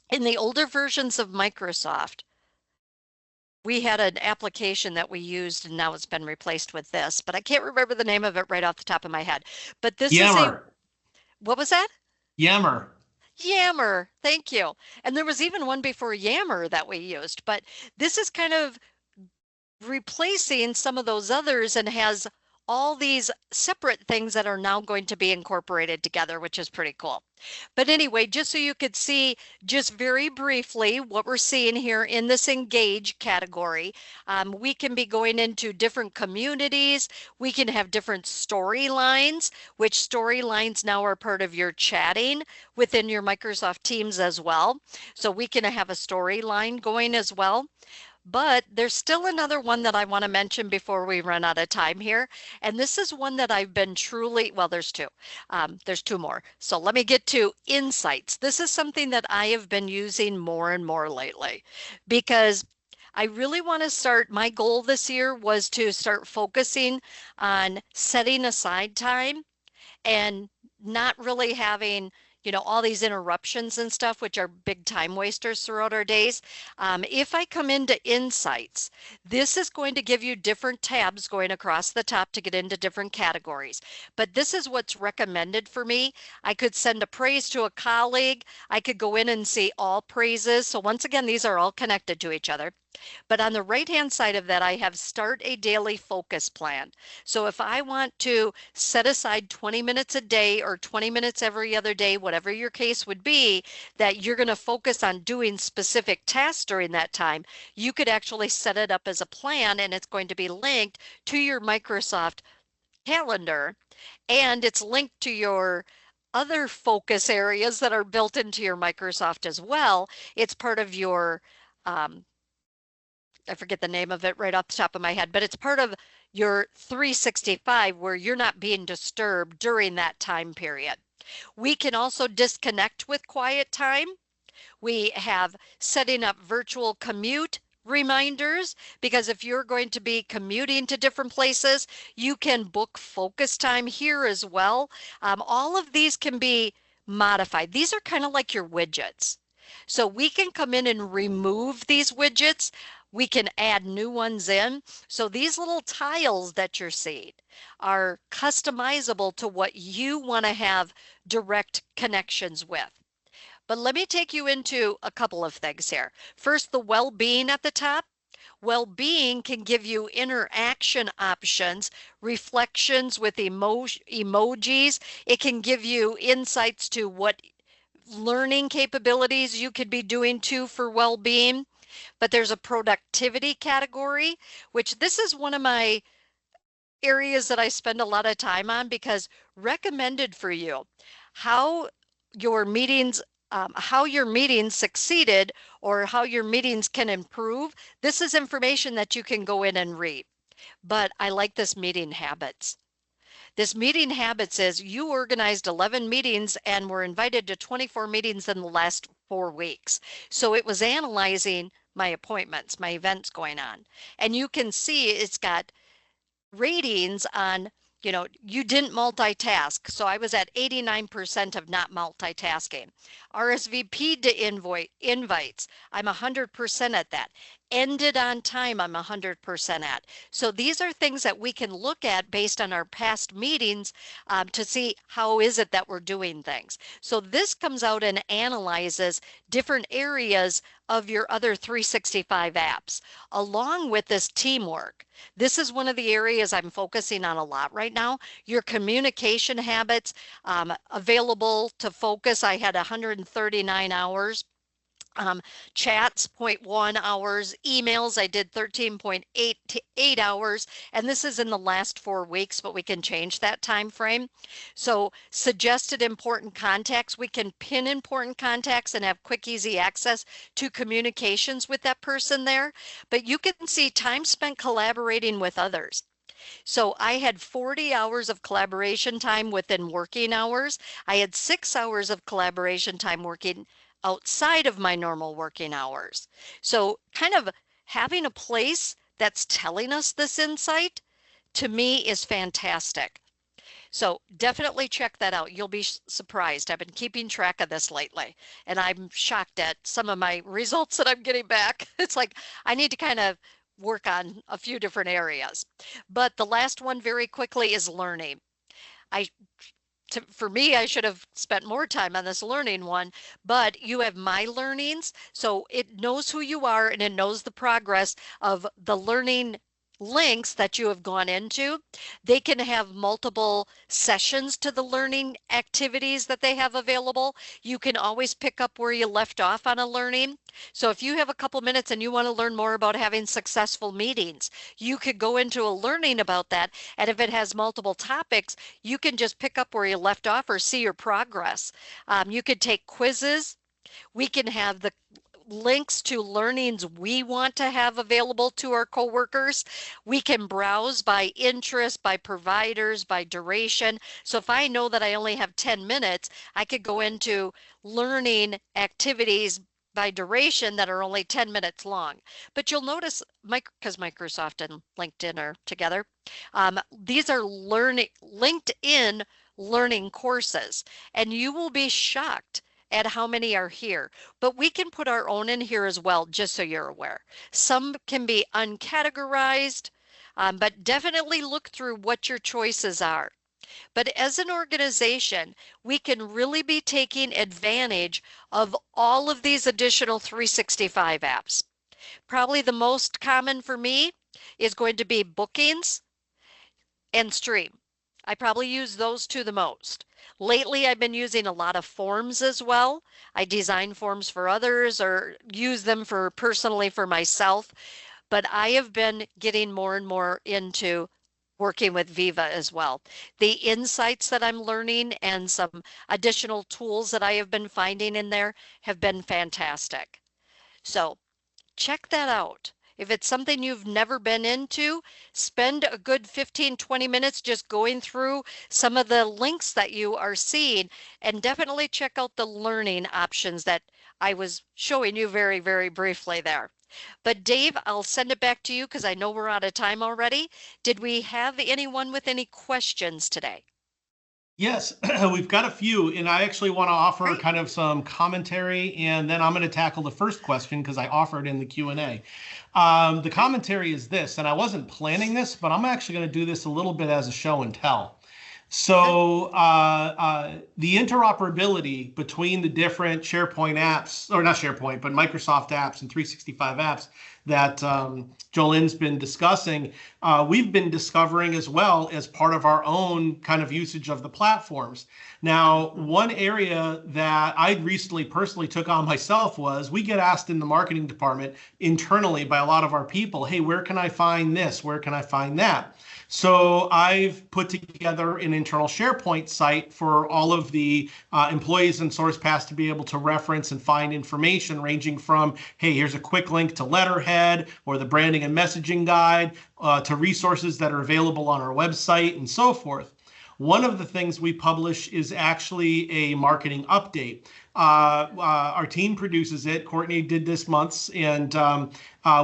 In the older versions of Microsoft, we had an application that we used and now it's been replaced with this, but I can't remember the name of it right off the top of my head. But this Yammer. What was that? Yammer. Yammer, thank you. And there was even one before Yammer that we used, but this is kind of replacing some of those others and has all these separate things that are now going to be incorporated together, which is pretty cool. But anyway, just so you could see just very briefly what we're seeing here in this Engage category, we can be going into different communities. We can have different storylines, which storylines now are part of your chatting within your Microsoft Teams as well. So we can have a storyline going as well. But there's still another one that I want to mention before we run out of time here. And this is one that I've been well, there's two. There's two more. So let me get to Insights. This is something that I have been using more and more lately because I really want to start, my goal this year was to start focusing on setting aside time and not really having all these interruptions and stuff, which are big time wasters throughout our days. If I come into Insights, this is going to give you different tabs going across the top to get into different categories. But this is what's recommended for me. I could send a praise to a colleague. I could go in and see all praises. So once again, these are all connected to each other. But on the right-hand side of that, I have start a daily focus plan. So if I want to set aside 20 minutes a day or 20 minutes every other day, whatever your case would be, that you're going to focus on doing specific tasks during that time, you could actually set it up as a plan and it's going to be linked to your Microsoft calendar and it's linked to your other focus areas that are built into your Microsoft as well. It's part of your I forget the name of it right off the top of my head, but it's part of your 365 where you're not being disturbed during that time period. We can also disconnect with quiet time. We have setting up virtual commute reminders because if you're going to be commuting to different places, you can book focus time here as well. All of these can be modified. These are kind of like your widgets. So we can come in and remove these widgets. We can add new ones in. So these little tiles that you're seeing are customizable to what you want to have direct connections with. But let me take you into a couple of things here. First, the well-being at the top. Well-being can give you interaction options, reflections with emojis. It can give you insights to what learning capabilities you could be doing too for well-being. But there's a productivity category, which this is one of my areas that I spend a lot of time on because recommended for you how your meetings succeeded or how your meetings can improve. This is information that you can go in and read. But I like this meeting habits. This meeting habits is you organized 11 meetings and were invited to 24 meetings in the last 4 weeks. So it was analyzing my appointments, my events going on. And you can see it's got ratings on, you didn't multitask. So I was at 89% of not multitasking. RSVP to invites, I'm 100% at that. Ended on time, I'm 100% at. So these are things that we can look at based on our past meetings to see how is it that we're doing things. So this comes out and analyzes different areas of your other 365 apps, along with this teamwork. This is one of the areas I'm focusing on a lot right now. Your communication habits, available to focus. I had 139 hours. Chats 0.1 hours, emails I did 13.8 hours, and this is in the last 4 weeks, but we can change that time frame. So suggested important contacts, we can pin important contacts and have quick, easy access to communications with that person there. But you can see time spent collaborating with others. So I had 40 hours of collaboration time within working hours. I had 6 hours of collaboration time working outside of my normal working hours. So kind of having a place that's telling us this insight to me is fantastic. So definitely check that out. You'll be surprised. I've been keeping track of this lately, and I'm shocked at some of my results that I'm getting back. It's like I need to kind of work on a few different areas. But the last one very quickly is learning. For me, I should have spent more time on this learning one, but you have my learnings. So it knows who you are and it knows the progress of the learning links that you have gone into. They can have multiple sessions to the learning activities that they have available. You can always pick up where you left off on a learning. So if you have a couple minutes and you want to learn more about having successful meetings, you could go into a learning about that. And if it has multiple topics, you can just pick up where you left off or see your progress. You could take quizzes. We can have the links to learnings we want to have available to our coworkers. We can browse by interest, by providers, by duration. So if I know that I only have 10 minutes, I could go into learning activities by duration that are only 10 minutes long. But you'll notice, because Microsoft and LinkedIn are together, these are LinkedIn learning courses, and you will be shocked at how many are here. But we can put our own in here as well, just so you're aware. Some can be uncategorized, but definitely look through what your choices are. But as an organization, we can really be taking advantage of all of these additional 365 apps. Probably the most common for me is going to be bookings and stream. I probably use those two the most. Lately, I've been using a lot of forms as well. I design forms for others or use them for personally for myself, but I have been getting more and more into working with Viva as well. The insights that I'm learning and some additional tools that I have been finding in there have been fantastic. So check that out. If it's something you've never been into, spend a good 15-20 minutes just going through some of the links that you are seeing, and definitely check out the learning options that I was showing you very, very briefly there. But Dave, I'll send it back to you because I know we're out of time already. Did we have anyone with any questions today? Yes, we've got a few, and I actually want to offer Great. kind of some commentary, and then I'm going to tackle the first question because I offered in the Q&A. The Great. commentary is this, and I wasn't planning this, but I'm actually going to do this a little bit as a show and tell. Good. So the interoperability between the different SharePoint apps, or not SharePoint, but Microsoft apps and 365 apps that Jolene's been discussing, we've been discovering as well as part of our own kind of usage of the platforms. Now, one area that I recently personally took on myself was we get asked in the marketing department internally by a lot of our people, hey, where can I find this? Where can I find that? So I've put together an internal SharePoint site for all of the employees in Sourcepass to be able to reference and find information ranging from, hey, here's a quick link to letterhead or the branding and messaging guide to resources that are available on our website and so forth. One of the things we publish is actually a marketing update. Our team produces it. Courtney did this month's, and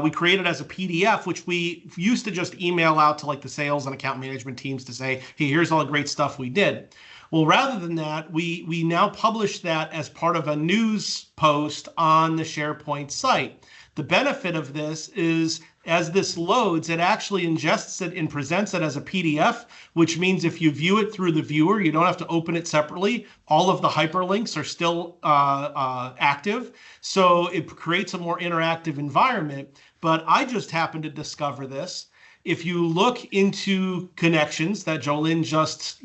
we created it as a PDF, which we used to just email out to like the sales and account management teams to say, hey, here's all the great stuff we did. Well, rather than that, we now publish that as part of a news post on the SharePoint site. The benefit of this is as this loads, it actually ingests it and presents it as a PDF, which means if you view it through the viewer, you don't have to open it separately. All of the hyperlinks are still active. So it creates a more interactive environment. But I just happened to discover this. If you look into connections that Jolene just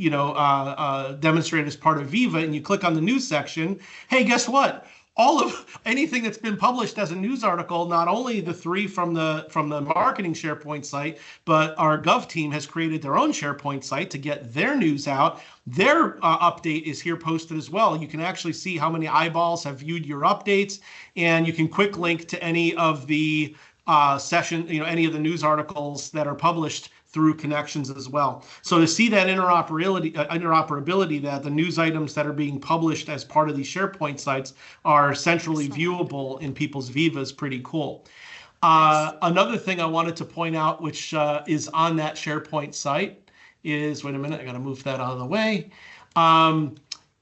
demonstrated as part of Viva, and you click on the news section, hey, guess what? All of anything that's been published as a news article, not only the three from the marketing SharePoint site, but our Gov team has created their own SharePoint site to get their news out. Their update is here posted as well. You can actually see how many eyeballs have viewed your updates, and you can quick link to any of the any of the news articles that are published through connections as well. So to see that interoperability that the news items that are being published as part of these SharePoint sites are centrally viewable in people's Viva is pretty cool. Another thing I wanted to point out, which is on that SharePoint site, is, wait a minute, I got to move that out of the way.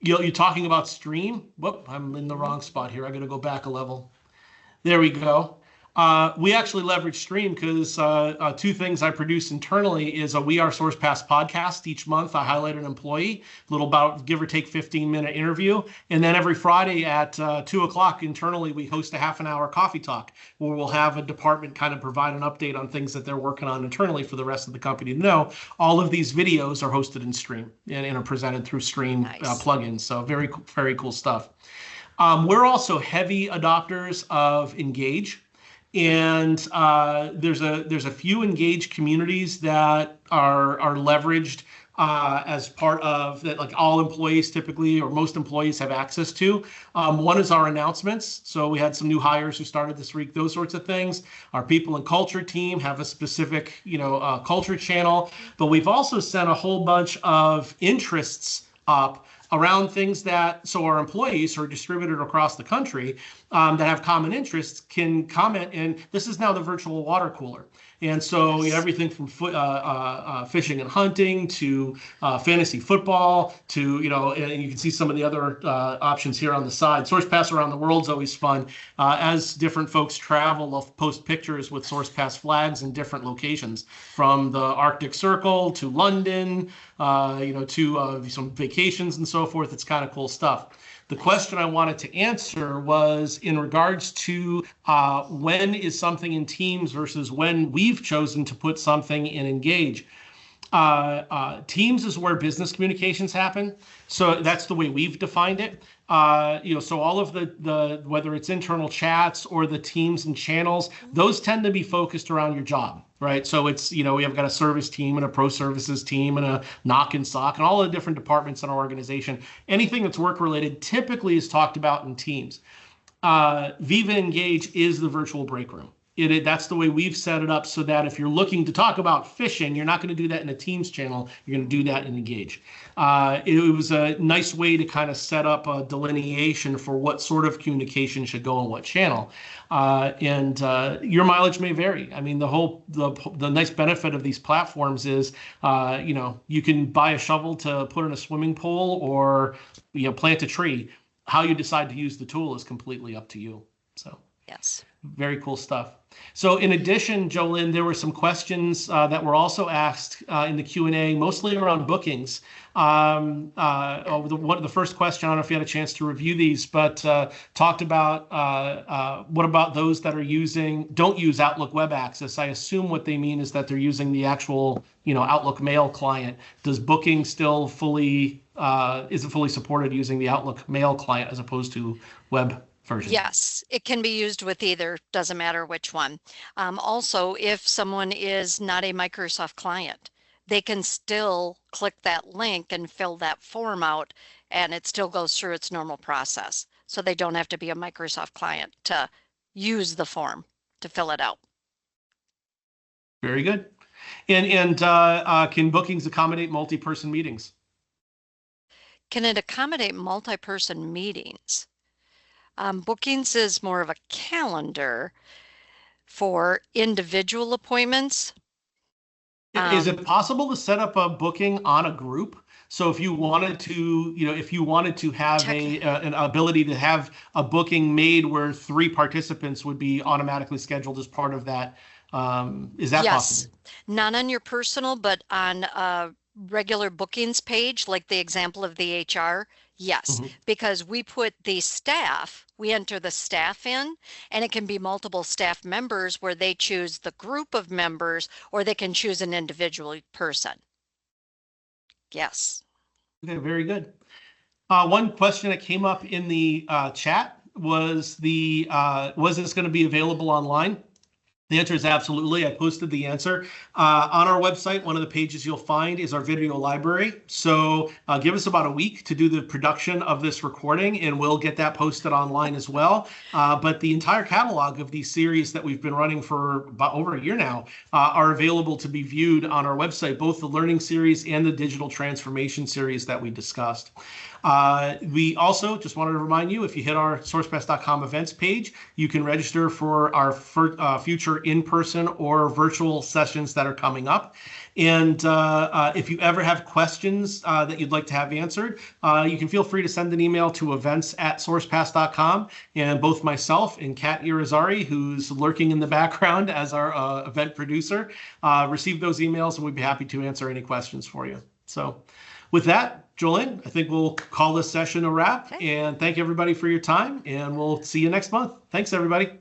You're talking about Stream. Whoop, I'm in the wrong spot here. I got to go back a level. There we go. We actually leverage Stream because two things I produce internally is a We Are Sourcepass podcast. Each month I highlight an employee, little about give or take 15-minute interview. And then every Friday at 2 o'clock internally, we host a half-an-hour coffee talk where we'll have a department kind of provide an update on things that they're working on internally for the rest of the company to know. All of these videos are hosted in Stream and are presented through Stream plugins. So very, very cool stuff. We're also heavy adopters of Engage. And there's a few Engage communities that are leveraged as part of that, like all employees typically, or most employees have access to. One is our announcements. So we had some new hires who started this week, those sorts of things. Our people and culture team have a specific, culture channel, but we've also sent a whole bunch of interests up around things that, so our employees who are distributed across the country that have common interests can comment. And this is now the virtual water cooler. And so everything from fishing and hunting to fantasy football to, and you can see some of the other options here on the side. Sourcepass around the world is always fun. As different folks travel, they'll post pictures with Sourcepass flags in different locations, from the Arctic Circle to London, to some vacations and so forth. It's kind of cool stuff. The question I wanted to answer was in regards to when is something in Teams versus when we've chosen to put something in Engage. Teams is where business communications happen. So that's the way we've defined it. So all of the whether it's internal chats or the teams and channels, those tend to be focused around your job, right? So it's, we have got a service team and a pro services team and a knock and sock and all the different departments in our organization. Anything that's work related typically is talked about in Teams. Viva Engage is the virtual break room. That's the way we've set it up so that if you're looking to talk about phishing, you're not going to do that in a Teams channel. You're going to do that in Engage. It was a nice way to kind of set up a delineation for what sort of communication should go on what channel. And your mileage may vary. I mean, the nice benefit of these platforms is, you can buy a shovel to put in a swimming pool or, plant a tree. How you decide to use the tool is completely up to you. So yes. Very cool stuff. So in addition, Jolynn, there were some questions that were also asked in the Q&A, mostly around bookings. The first question, I don't know if you had a chance to review these, but talked about what about those that don't use Outlook Web Access? I assume what they mean is that they're using the actual, Outlook Mail client. Does booking still is it fully supported using the Outlook Mail client as opposed to web version? Yes, it can be used with either, doesn't matter which one. Also, if someone is not a Microsoft client, they can still click that link and fill that form out, and it still goes through its normal process. So they don't have to be a Microsoft client to use the form to fill it out. Very good. And can bookings accommodate multi-person meetings? Can it accommodate multi-person meetings? Bookings is more of a calendar for individual appointments. Is it possible to set up a booking on a group? So if you wanted to, have an ability to have a booking made where 3 participants would be automatically scheduled as part of that, is that possible? Yes, not on your personal, but on a regular bookings page, like the example of the HR. Yes, because we put the staff, we enter the staff in, and it can be multiple staff members where they choose the group of members, or they can choose an individual person. Yes. Okay, very good. One question that came up in the chat was was this going to be available online? The answer is absolutely. I posted the answer on our website. One of the pages you'll find is our video library. So give us about a week to do the production of this recording, and we'll get that posted online as well. But the entire catalog of these series that we've been running for about over a year now are available to be viewed on our website, both the learning series and the digital transformation series that we discussed. We also just wanted to remind you, if you hit our sourcepass.com events page, you can register for our future in-person or virtual sessions that are coming up. And if you ever have questions that you'd like to have answered, you can feel free to send an email to events@sourcepass.com. And both myself and Kat Irizarry, who's lurking in the background as our event producer, receive those emails, and we'd be happy to answer any questions for you. So with that, Jolynn, I think we'll call this session a wrap. Okay. And thank everybody for your time, and we'll see you next month. Thanks, everybody.